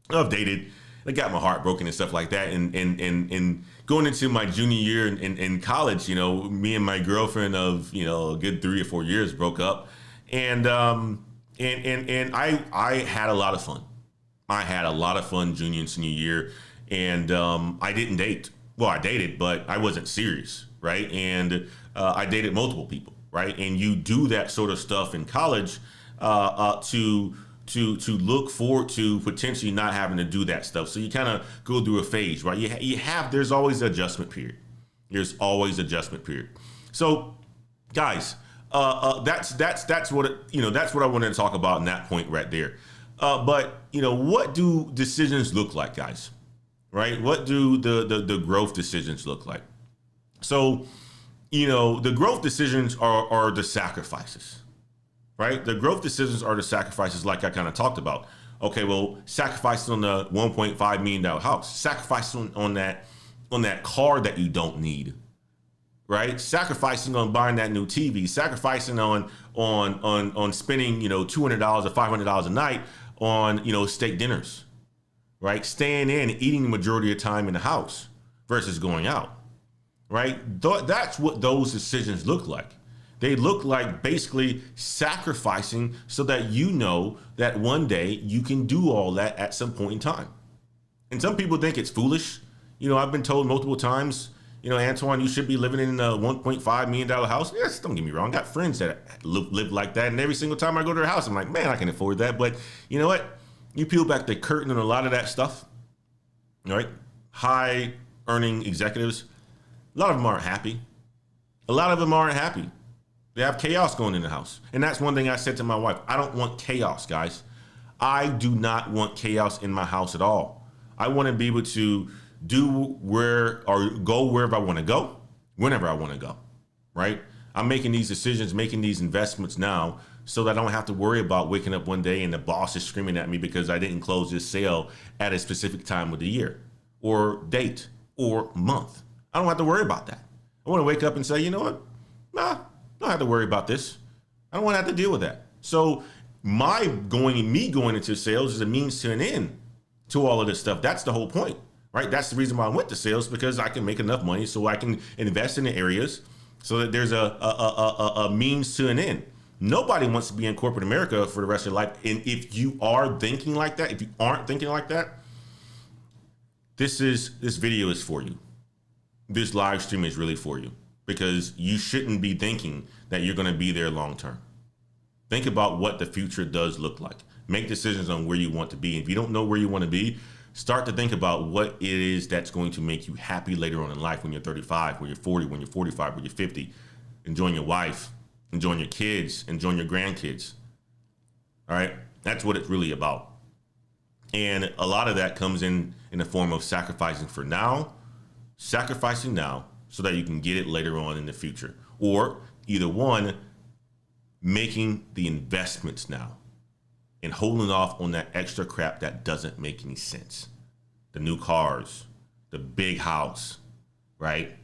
I've dated. I got my heart broken and stuff like that. And going into my junior year in college, me and my girlfriend of, a good 3 or 4 years broke up. And I had a lot of fun. I had a lot of fun junior and senior year. And I didn't date. Well, I dated, but I wasn't serious, right? And I dated multiple people, right? And you do that sort of stuff in college to look forward to potentially not having to do that stuff. So you kind of go through a phase, right? There's always an adjustment period. There's always adjustment period. So guys, that's what, that's what I wanted to talk about in that point right there. But what do decisions look like, guys? Right? What do the growth decisions look like? So, the growth decisions are the sacrifices. Right? The growth decisions are the sacrifices like I kind of talked about. Okay, well, sacrificing on the $1.5 million house, sacrificing on that car that you don't need, right? Sacrificing on buying that new TV, sacrificing on spending, $200 or $500 a night on, steak dinners, right? Staying in and eating the majority of the time in the house versus going out, right? That's what those decisions look like. They look like basically sacrificing so that that one day you can do all that at some point in time. And some people think it's foolish. I've been told multiple times, Antoine, you should be living in a $1.5 million house. Yes, don't get me wrong. I got friends that live like that. And every single time I go to their house, I'm like, man, I can afford that. But you know what? You peel back the curtain on a lot of that stuff, right? High earning executives, a lot of them aren't happy. A lot of them aren't happy. They have chaos going in the house. And that's one thing I said to my wife. I don't want chaos, guys. I do not want chaos in my house at all. I want to be able to go wherever I want to go, whenever I want to go, right? I'm making these decisions, making these investments now so that I don't have to worry about waking up one day and the boss is screaming at me because I didn't close this sale at a specific time of the year or date or month. I don't have to worry about that. I want to wake up and say, you know what? Nah, don't have to worry about this. I don't want to have to deal with that. So me going into sales is a means to an end to all of this stuff. That's the whole point, right? That's the reason why I went to sales, because I can make enough money so I can invest in the areas so that there's a means to an end. Nobody wants to be in corporate America for the rest of their life. And if you are thinking like that, if you aren't thinking like that, this video is for you. This live stream is really for you, because you shouldn't be thinking that you're going to be there long term. Think about what the future does look like. Make decisions on where you want to be. If you don't know where you want to be, start to think about what it is that's going to make you happy later on in life, when you're 35, when you're 40, when you're 45, when you're 50, enjoying your wife, enjoying your kids, enjoying your grandkids. All right. That's what it's really about. And a lot of that comes in the form of sacrificing now so that you can get it later on in the future. Or either one, making the investments now and holding off on that extra crap that doesn't make any sense. The new cars, the big house, right?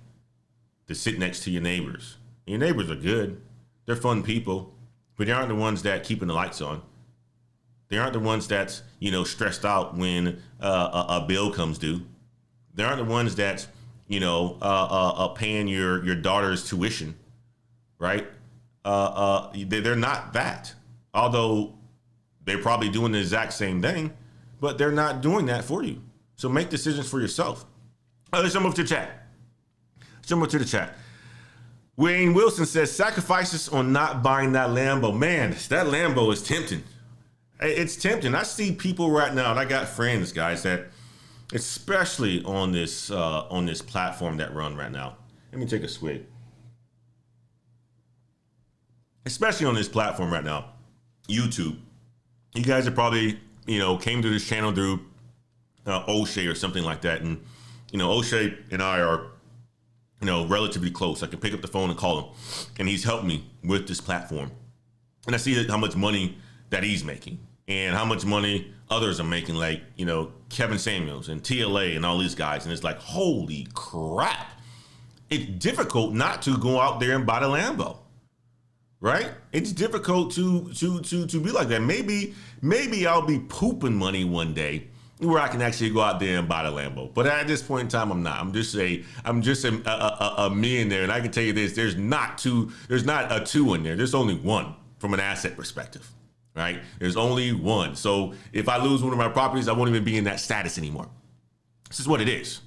To sit next to your neighbors. Your neighbors are good. They're fun people, but they aren't the ones that keeping the lights on. They aren't the ones that's, stressed out when a bill comes due. They aren't the ones that's, paying your daughter's tuition, right? They're not that. Although they're probably doing the exact same thing, but they're not doing that for you. So make decisions for yourself. Let's move to the chat. Wayne Wilson says, sacrifices on not buying that Lambo. Man, that Lambo is tempting. It's tempting. I see people right now, and I got friends, guys, that especially on this platform that run right now. Let me take a swig. Especially on this platform right now, YouTube. You guys are probably, came to this channel through O'Shea or something like that. And, O'Shea and I are, relatively close. I can pick up the phone and call him, and he's helped me with this platform. And I see how much money that he's making and how much money others are making, like, Kevin Samuels and TLA and all these guys. And it's like, holy crap. It's difficult not to go out there and buy the Lambo, right? It's difficult to be like that. Maybe I'll be pooping money one day where I can actually go out there and buy the Lambo. But at this point in time, I'm not. I'm just a millionaire, and I can tell you this: there's not a two in there. There's only one from an asset perspective, right? There's only one. So if I lose one of my properties, I won't even be in that status anymore. This is what it is.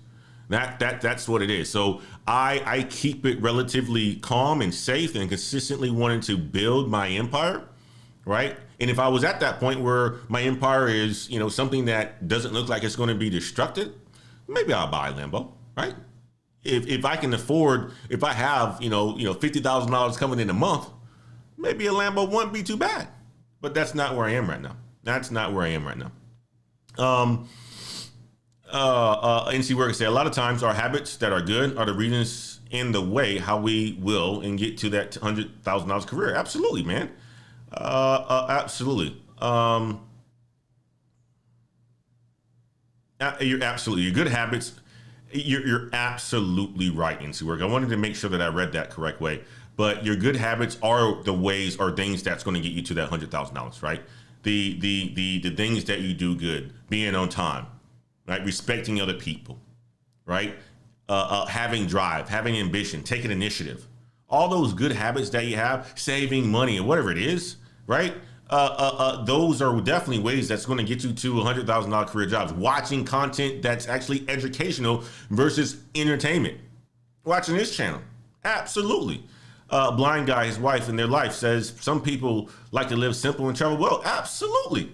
That's what it is. So I keep it relatively calm and safe and consistently wanting to build my empire, right? And if I was at that point where my empire is, something that doesn't look like it's going to be destructed, maybe I'll buy a Lambo, right? If I can afford, if I have, $50,000 coming in a month, maybe a Lambo wouldn't be too bad. But that's not where I am right now. NC Worker say, a lot of times our habits that are good are the reasons in the way how we will and get to that $100,000 career. Absolutely, man. Absolutely. Your good habits. You're absolutely right, NC Work. I wanted to make sure that I read that correct way. But your good habits are the ways or things that's going to get you to that $100,000, right? The things that you do good, being on time, right? Respecting other people, right? Having drive, having ambition, taking initiative. All those good habits that you have, saving money or whatever it is, right? Those are definitely ways that's going to get you to $100,000 career jobs. Watching content that's actually educational versus entertainment. Watching this channel, absolutely. Blind guy, his wife, in their life says some people like to live simple and travel well. Absolutely,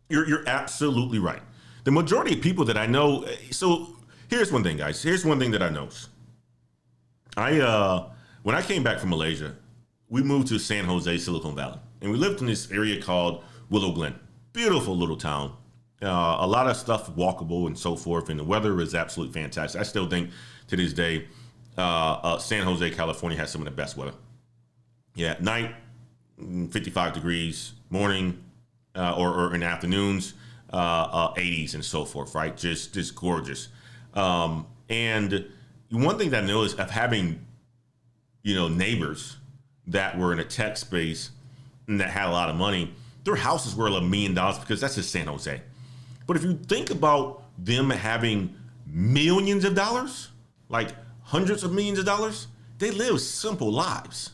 you're absolutely right. The majority of people that I know. So here's one thing, guys. Here's one thing that I know. When I came back from Malaysia, we moved to San Jose, Silicon Valley, and we lived in this area called Willow Glen. Beautiful little town. A lot of stuff walkable and so forth, and the weather is absolutely fantastic. I still think to this day, San Jose, California has some of the best weather. Yeah, at night, 55 degrees morning, or in afternoons, 80s and so forth, right? Just gorgeous. And one thing that I know is of having, neighbors that were in a tech space and that had a lot of money, their houses were $1 million because that's just San Jose. But if you think about them having millions of dollars, like hundreds of millions of dollars, they live simple lives,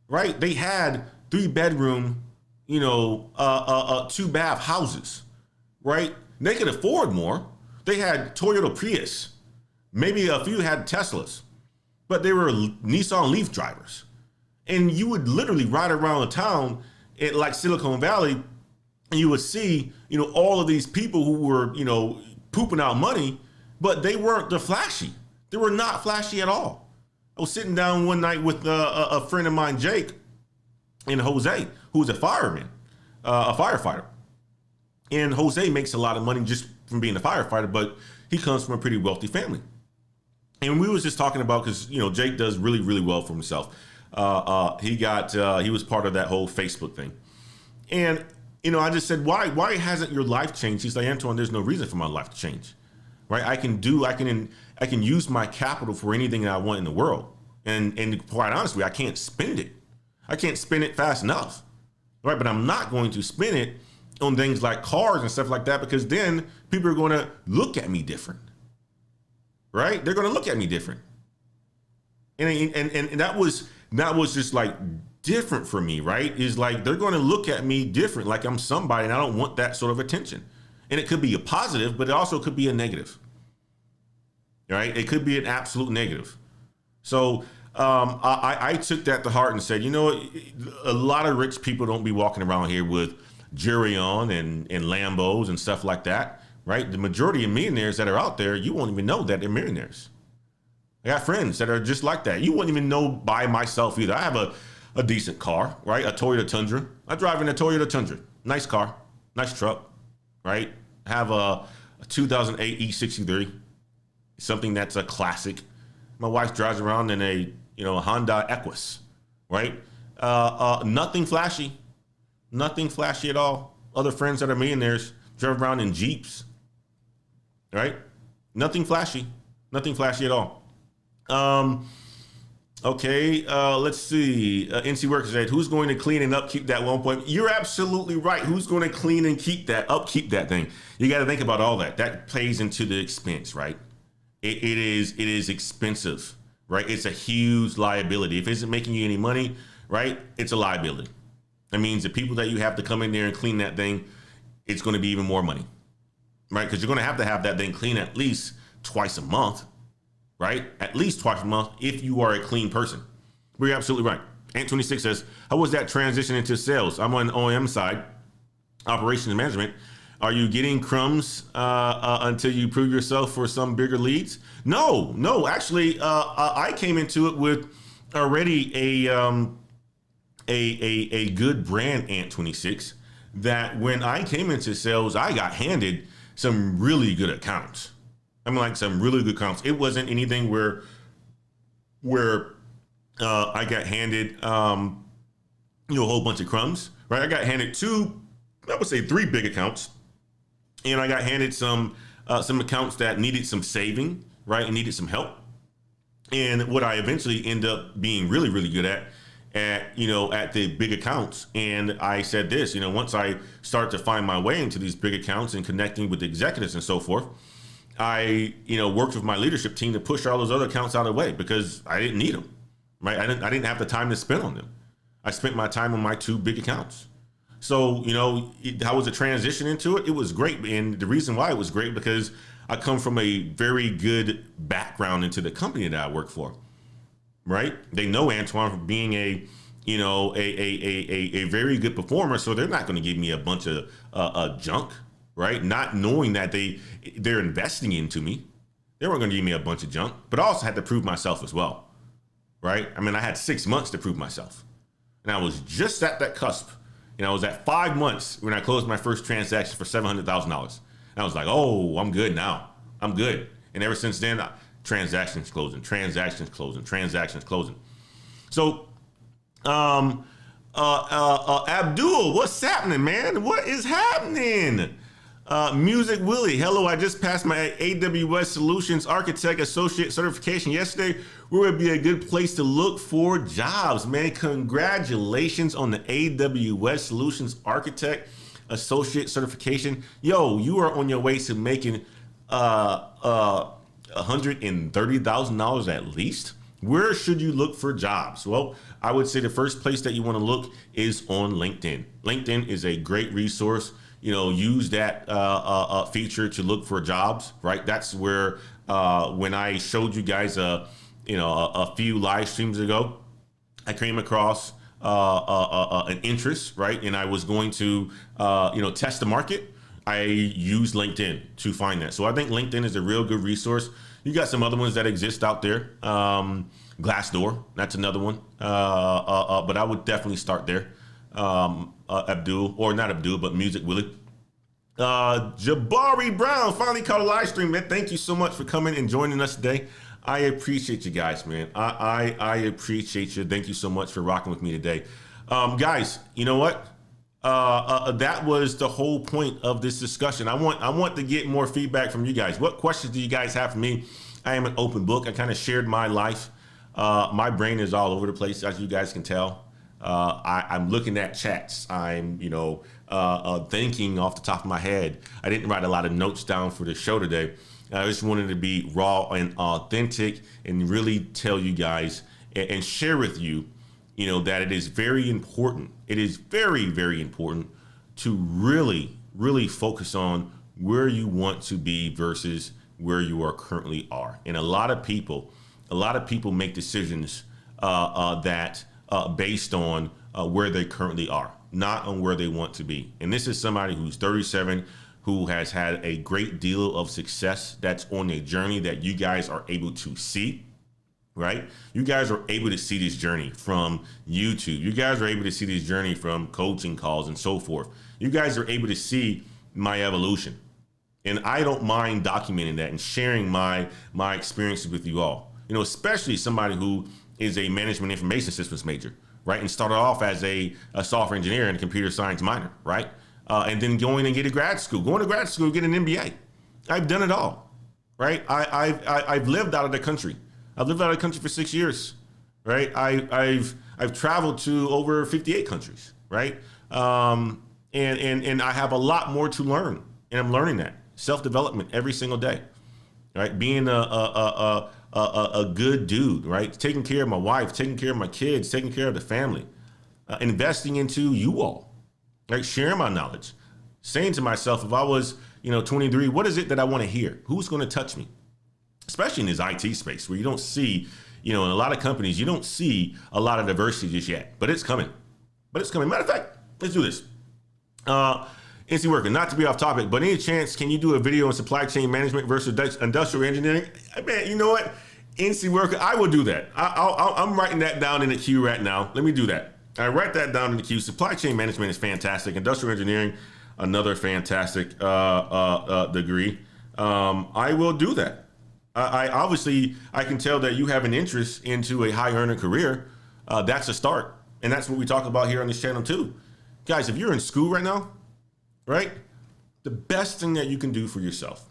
right? They had 3-bedroom, 2-bath houses, right? They could afford more. They had Toyota Prius. Maybe a few had Teslas, but they were Nissan Leaf drivers. And you would literally ride around the town at like Silicon Valley, and you would see, all of these people who were, pooping out money, but they weren't the flashy. They were not flashy at all. I was sitting down one night with a friend of mine, Jake, and Jose, who's a fireman, a firefighter. And Jose makes a lot of money just from being a firefighter, but he comes from a pretty wealthy family. And we was just talking about, because, Jake does really, really well for himself. He was part of that whole Facebook thing. And, I just said, why hasn't your life changed? He's like, Antoine, there's no reason for my life to change, right? I can use my capital for anything that I want in the world. And quite honestly, I can't spend it. I can't spend it fast enough, right? But I'm not going to spend it on things like cars and stuff like that, because then people are going to look at me different, right? They're going to look at me different. And that was just like different for me, right? Is like, they're going to look at me different, like I'm somebody, and I don't want that sort of attention. And it could be a positive, but it also could be a negative, right? It could be an absolute negative. So I took that to heart and said, a lot of rich people don't be walking around here with jewelry on and Lambos and stuff like that, right? The majority of millionaires that are out there, you won't even know that they're millionaires. I got friends that are just like that. You wouldn't even know by myself either. I have a decent car, right? A Toyota Tundra. I drive in a Toyota Tundra. Nice car, nice truck, right? I have a 2008 E63, something that's a classic. My wife drives around in a Honda Equus, right? Nothing flashy at all. Other friends that are millionaires drive around in Jeeps, right? Nothing flashy at all. Okay, let's see. NC Worker said, who's going to clean and upkeep that 1 point? You're absolutely right. Who's going to clean and upkeep that thing? You got to think about all that. That plays into the expense, right? It is expensive, right? It's a huge liability. If it isn't making you any money, right, it's a liability. That means the people that you have to come in there and clean that thing, it's going to be even more money, right? Because you're going to have that thing clean at least twice a month, right? At least twice a month if you are a clean person. But you're absolutely right. Ant26 says, how was that transition into sales? I'm on the OEM side, operations management. Are you getting crumbs until you prove yourself for some bigger leads? No. Actually, I came into it with already a good brand, Ant26, that when I came into sales, I got handed some really good accounts. I mean, like some really good accounts. It wasn't anything where I got handed a whole bunch of crumbs, right? I got handed 3 big accounts. And I got handed some accounts that needed some saving, right, and needed some help. And what I eventually end up being really, really good at the big accounts. And I said this, once I start to find my way into these big accounts and connecting with the executives and so forth, I worked with my leadership team to push all those other accounts out of the way because I didn't need them, right? I didn't have the time to spend on them. I spent my time on my 2 big accounts. So, how was the transition into it? It was great. And the reason why it was great, because I come from a very good background into the company that I work for, right? They know Antoine for being a very good performer. So they're not going to give me a bunch of junk, right? Not knowing that they're investing into me. They weren't going to give me a bunch of junk, but I also had to prove myself as well, right? I mean, I had 6 months to prove myself, and I was just at that cusp. I was at 5 months when I closed my first transaction for $700,000. And I was like, oh, I'm good now. I'm good. And ever since then, transactions closing. So Abdul, what's happening, man? What is happening? Music Willie, hello. I just passed my AWS Solutions Architect Associate certification yesterday. Where would be a good place to look for jobs, man? Congratulations on the AWS Solutions Architect Associate certification. Yo, you are on your way to making $130,000 at least. Where should you look for jobs? Well, I would say the first place that you want to look is on LinkedIn. LinkedIn is a great resource. Use that feature to look for jobs, right? That's where when I showed you guys a few live streams ago, I came across an interest, right? And I was going to test the market. I used LinkedIn to find that. So I think LinkedIn is a real good resource. You got some other ones that exist out there. Glassdoor, that's another one. But I would definitely start there. Abdul, or not Abdul, but Music Willie. Jabari Brown finally caught a live stream, man. Thank you so much for coming and joining us today. I appreciate you guys, man. I appreciate you. Thank you so much for rocking with me today. Guys, you know what? That was the whole point of this discussion. I want to get more feedback from you guys. What questions do you guys have for me? I am an open book. I kind of shared my life. My brain is all over the place, as you guys can tell. I'm looking at chats. I'm, thinking off the top of my head. I didn't write a lot of notes down for the show today. I just wanted to be raw and authentic and really tell you guys and share with you, that it is very important. It is very, very important to really, really focus on where you want to be versus where you are currently are. And a lot of people make decisions that based on where they currently are, not on where they want to be. And this is somebody who's 37, who has had a great deal of success, that's on a journey that you guys are able to see, right? You guys are able to see this journey from YouTube. You guys are able to see this journey from coaching calls and so forth. You guys are able to see my evolution. And I don't mind documenting that and sharing my experiences with you all, especially somebody who is a management information systems major, right? And started off as a software engineer and a computer science minor, right? And then going to grad school, get an MBA. I've done it all, right? I've lived out of the country. I've lived out of the country for 6 years, right? I've traveled to over 58 countries, right? And I have a lot more to learn, and I'm learning that. Self-development every single day, right? Being a good dude, right? Taking care of my wife, taking care of my kids, taking care of the family, investing into you all, right? Sharing my knowledge, saying to myself, if I was, 23, what is it that I want to hear? Who's going to touch me? Especially in this IT space where you don't see, in a lot of companies, you don't see a lot of diversity just yet, but it's coming. Matter of fact, let's do this. NC Worker, not to be off topic, but any chance, can you do a video on supply chain management versus industrial engineering? Man, you know what? NC Worker, I will do that. I'm writing that down in the queue right now. Let me do that. I write that down in the queue. Supply chain management is fantastic. Industrial engineering, another fantastic degree. I will do that. I obviously, I can tell that you have an interest into a high earner career. That's a start. And that's what we talk about here on this channel too. Guys, if you're in school right now, right? The best thing that you can do for yourself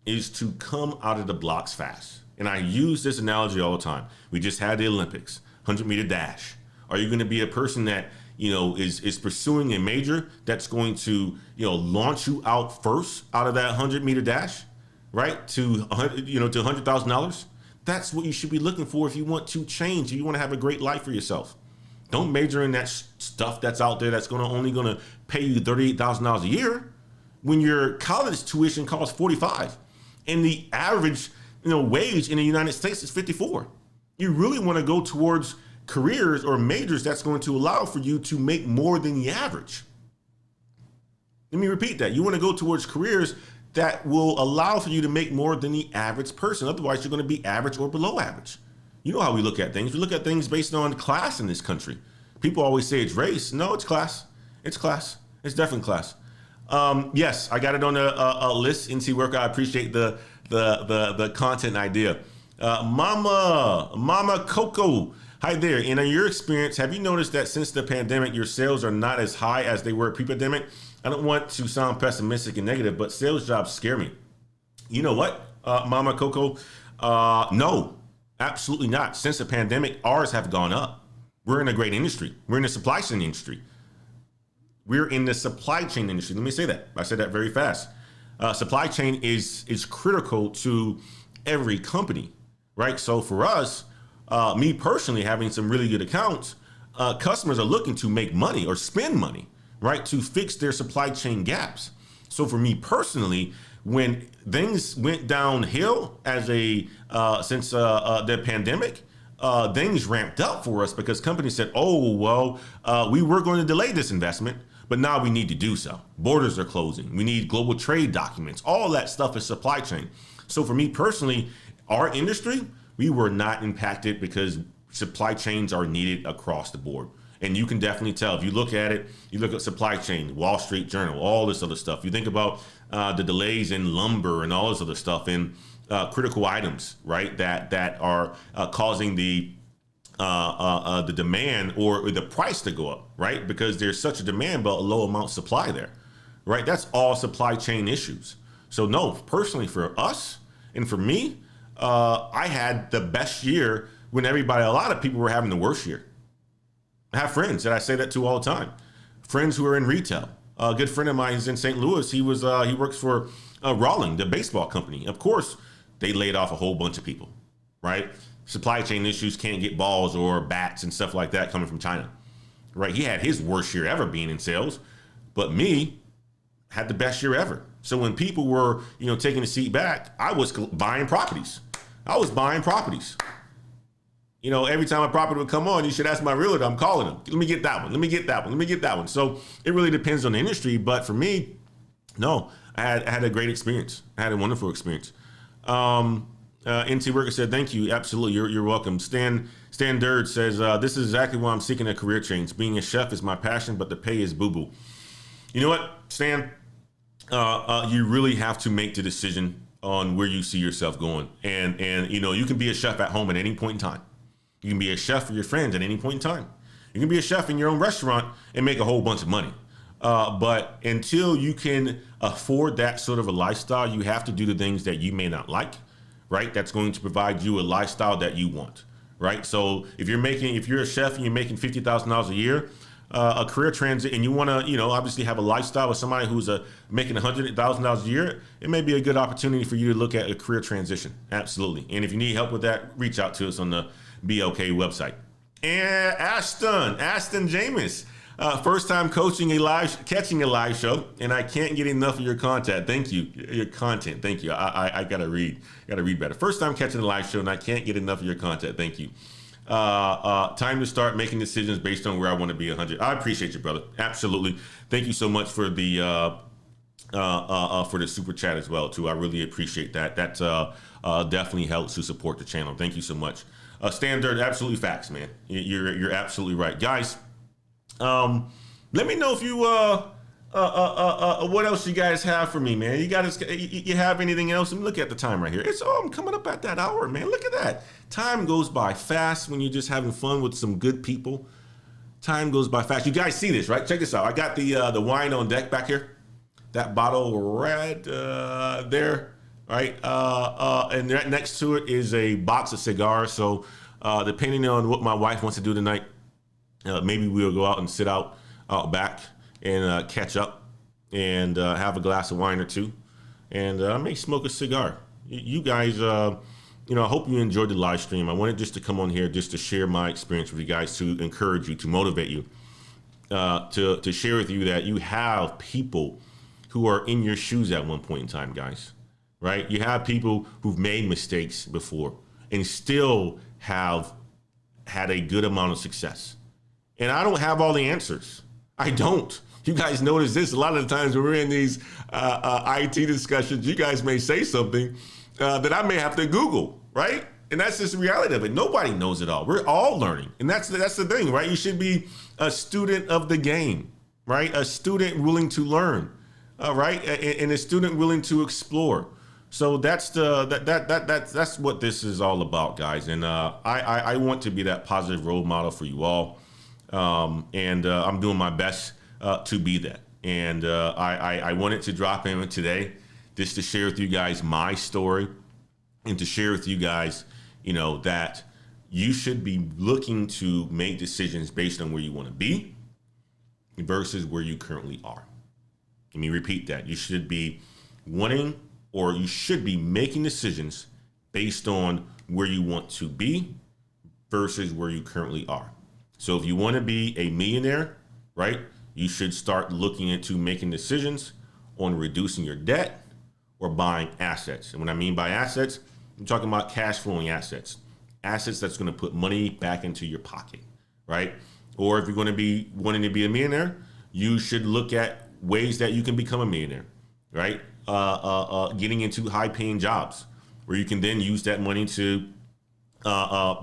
is to come out of the blocks fast. And I use this analogy all the time. We just had the Olympics, 100-meter dash. Are you going to be a person that, is pursuing a major that's going to, launch you out first out of that 100-meter dash, right? To $100,000? That's what you should be looking for if you want to change, if you want to have a great life for yourself. Don't major in that stuff that's out there that's only going to pay you $38,000 a year when your college tuition costs $45,000 and the average wage in the United States is $54,000. You really want to go towards careers or majors that's going to allow for you to make more than the average. Let me repeat that. You want to go towards careers that will allow for you to make more than the average person. Otherwise, you're going to be average or below average. You know how we look at things. We look at things based on class in this country. People always say it's race. No, it's class. It's class. It's definitely class. Yes, I got it on a list. NC Worker, I appreciate the content idea. Mama Coco, Hi there. In your experience, have you noticed that since the pandemic, your sales are not as high as they were pre-pandemic? I don't want to sound pessimistic and negative, but sales jobs scare me. You know what, Mama Coco? No, absolutely not. Since the pandemic, ours have gone up. We're in a great industry. We're in the supply chain industry. We're in the supply chain industry. Let me say that. I said that very fast. Supply chain is critical to every company, right? So for us, me personally, having some really good accounts, customers are looking to make money or spend money, right, to fix their supply chain gaps. So for me personally, when things went downhill since the pandemic, things ramped up for us because companies said, oh, well, we were going to delay this investment, but now we need to do so. Borders are closing. We need global trade documents. All that stuff is supply chain. So for me personally, our industry, we were not impacted because supply chains are needed across the board. And you can definitely tell if you look at it, you look at supply chain, Wall Street Journal, all this other stuff. You think about the delays in lumber and all this other stuff in critical items, right? That are causing the demand or the price to go up, right? Because there's such a demand, but a low amount of supply there, right? That's all supply chain issues. So no, personally for us and for me, I had the best year when a lot of people were having the worst year. I have friends that I say that to all the time. Friends who are in retail. A good friend of mine is in St. Louis. He works for Rawling, the baseball company. Of course, they laid off a whole bunch of people, right? Supply chain issues, can't get balls or bats and stuff like that coming from China, right? He had his worst year ever being in sales, but me had the best year ever. So when people were, taking a seat back, I was buying properties. Every time a property would come on, you should ask my realtor, I'm calling them. Let me get that one. Let me get that one. Let me get that one. So it really depends on the industry. But for me, no, I had a great experience. I had a wonderful experience. NT Worker said, thank you. Absolutely. You're welcome. Stan Durd says, this is exactly why I'm seeking a career change. Being a chef is my passion, but the pay is boo-boo. You know what, Stan? You really have to make the decision on where you see yourself going. And you can be a chef at home at any point in time. You can be a chef for your friends at any point in time. You can be a chef in your own restaurant and make a whole bunch of money. But until you can afford that sort of a lifestyle, you have to do the things that you may not like, right? That's going to provide you a lifestyle that you want, right? So if you're a chef and you're making $50,000 a year, a career transit, and you want to, obviously have a lifestyle with somebody who's making $100,000 a year, it may be a good opportunity for you to look at a career transition. Absolutely. And if you need help with that, reach out to us on the BLK website. And Ashton James, first time catching a live show, and I can't get enough of your content. Thank you. Your content. Thank you. I gotta read better. First time catching a live show, and I can't get enough of your content. Thank you. Time to start making decisions based on where I want to be 100. I appreciate you, brother. Absolutely. Thank you so much for the super chat as well too. I really appreciate that. That definitely helps to support the channel. Thank you so much. Standard, absolutely facts, man. You're absolutely right, guys. Let me know if you what else you guys have for me, man. You have anything else? And look at the time right here. I'm coming up at that hour, man. Look at that. Time goes by fast when you're just having fun with some good people. Time goes by fast. You guys see this, right? Check this out. I got the wine on deck back here. That bottle right there, right? And right next to it is a box of cigars. So depending on what my wife wants to do tonight, maybe we'll go out and sit out back and catch up and have a glass of wine or two, and I may smoke a cigar. You guys, I hope you enjoyed the live stream. I wanted just to come on here just to share my experience with you guys, to encourage you, to motivate you, to share with you that you have people who are in your shoes at one point in time, guys, right? You have people who've made mistakes before and still have had a good amount of success. And I don't have all the answers. I don't. You guys notice this a lot of the times when we're in these IT discussions, you guys may say something that I may have to Google, right? And that's just the reality of it. Nobody knows it all. We're all learning. And that's the thing, right? You should be a student of the game, right? A student willing to learn, right? And a student willing to explore. So that's what this is all about, guys. And I want to be that positive role model for you all. And I'm doing my best to be that. And I wanted to drop in today just to share with you guys my story and to share with you guys, that you should be looking to make decisions based on where you want to be versus where you currently are. Let me repeat that. You should be you should be making decisions based on where you want to be versus where you currently are. So if you want to be a millionaire, right, you should start looking into making decisions on reducing your debt or buying assets. And what I mean by assets, I'm talking about cash flowing assets that's going to put money back into your pocket, right? Or if you're going to be wanting to be a millionaire, you should look at ways that you can become a millionaire, right? Getting into high paying jobs where you can then use that money to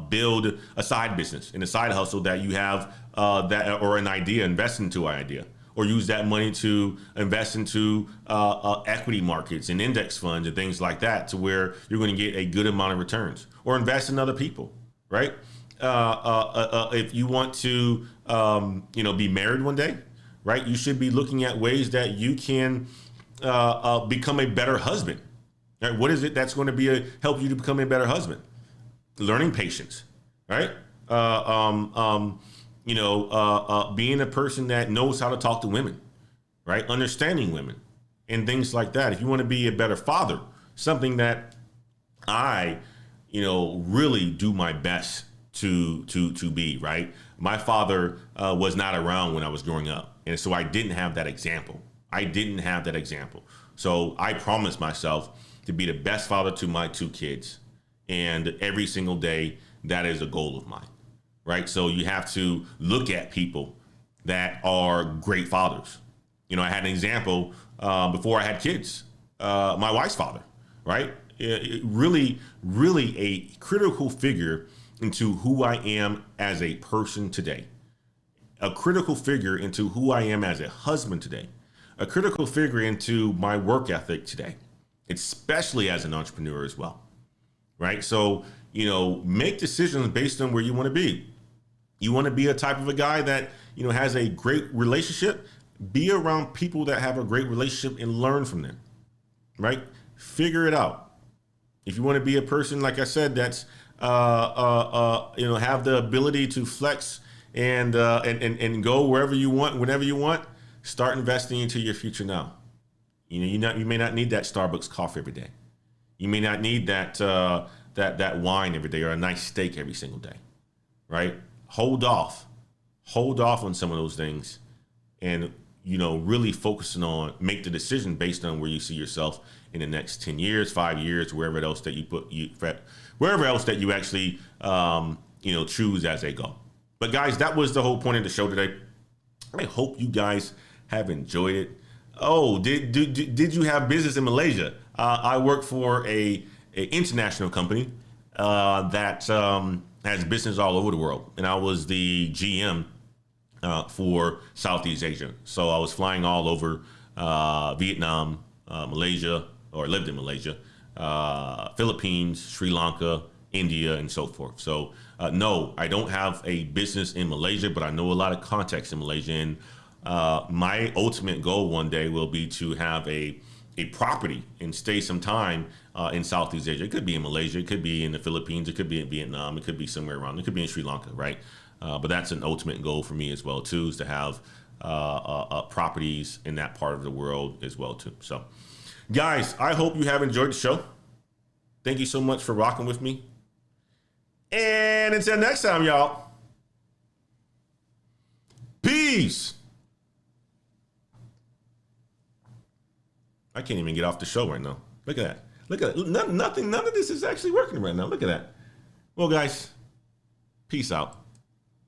build a side business and a side hustle that you have or an idea, invest into an idea, or use that money to invest into equity markets and index funds and things like that, to where you're going to get a good amount of returns, or invest in other people, right? If you want to, be married one day, right? You should be looking at ways that you can become a better husband. Right? What is it that's going to help you to become a better husband? Learning patience, right? Being a person that knows how to talk to women, right? Understanding women and things like that. If you want to be a better father, something that I, really do my best to be, right? My father was not around when I was growing up. And so I didn't have that example. So I promised myself to be the best father to my 2 kids. And every single day, that is a goal of mine, right? So you have to look at people that are great fathers. I had an example before I had kids, my wife's father, right? Really, really a critical figure into who I am as a person today, a critical figure into who I am as a husband today, a critical figure into my work ethic today, especially as an entrepreneur as well. Right. So, make decisions based on where you want to be. You want to be a type of a guy that, has a great relationship. Be around people that have a great relationship and learn from them. Right. Figure it out. If you want to be a person, like I said, that's, have the ability to flex and go wherever you want, whenever you want, start investing into your future now. You may not need that Starbucks coffee every day. You may not need that wine every day or a nice steak every single day, right? Hold off on some of those things, and really focusing on make the decision based on where you see yourself in the next 10 years, 5 years, wherever else that you actually choose as a goal. But guys, that was the whole point of the show today. I hope you guys have enjoyed it. Oh, did you have business in Malaysia? I work for a international company that has business all over the world, and I was the GM for Southeast Asia. So I was flying all over Vietnam, Malaysia, or lived in Malaysia, Philippines, Sri Lanka, India, and so forth. So no, I don't have a business in Malaysia, but I know a lot of contacts in Malaysia. And my ultimate goal one day will be to have a property and stay some time in Southeast Asia. It could be in Malaysia, it could be in the Philippines, it could be in Vietnam, it could be somewhere around, it could be in Sri Lanka, right? But that's an ultimate goal for me as well too, is to have properties in that part of the world as well too. So guys, I hope you have enjoyed the show. Thank you so much for rocking with me. And until next time, y'all. Peace. I can't even get off the show right now. Look at that. Look at it. None of this is actually working right now. Look at that. Well, guys, peace out.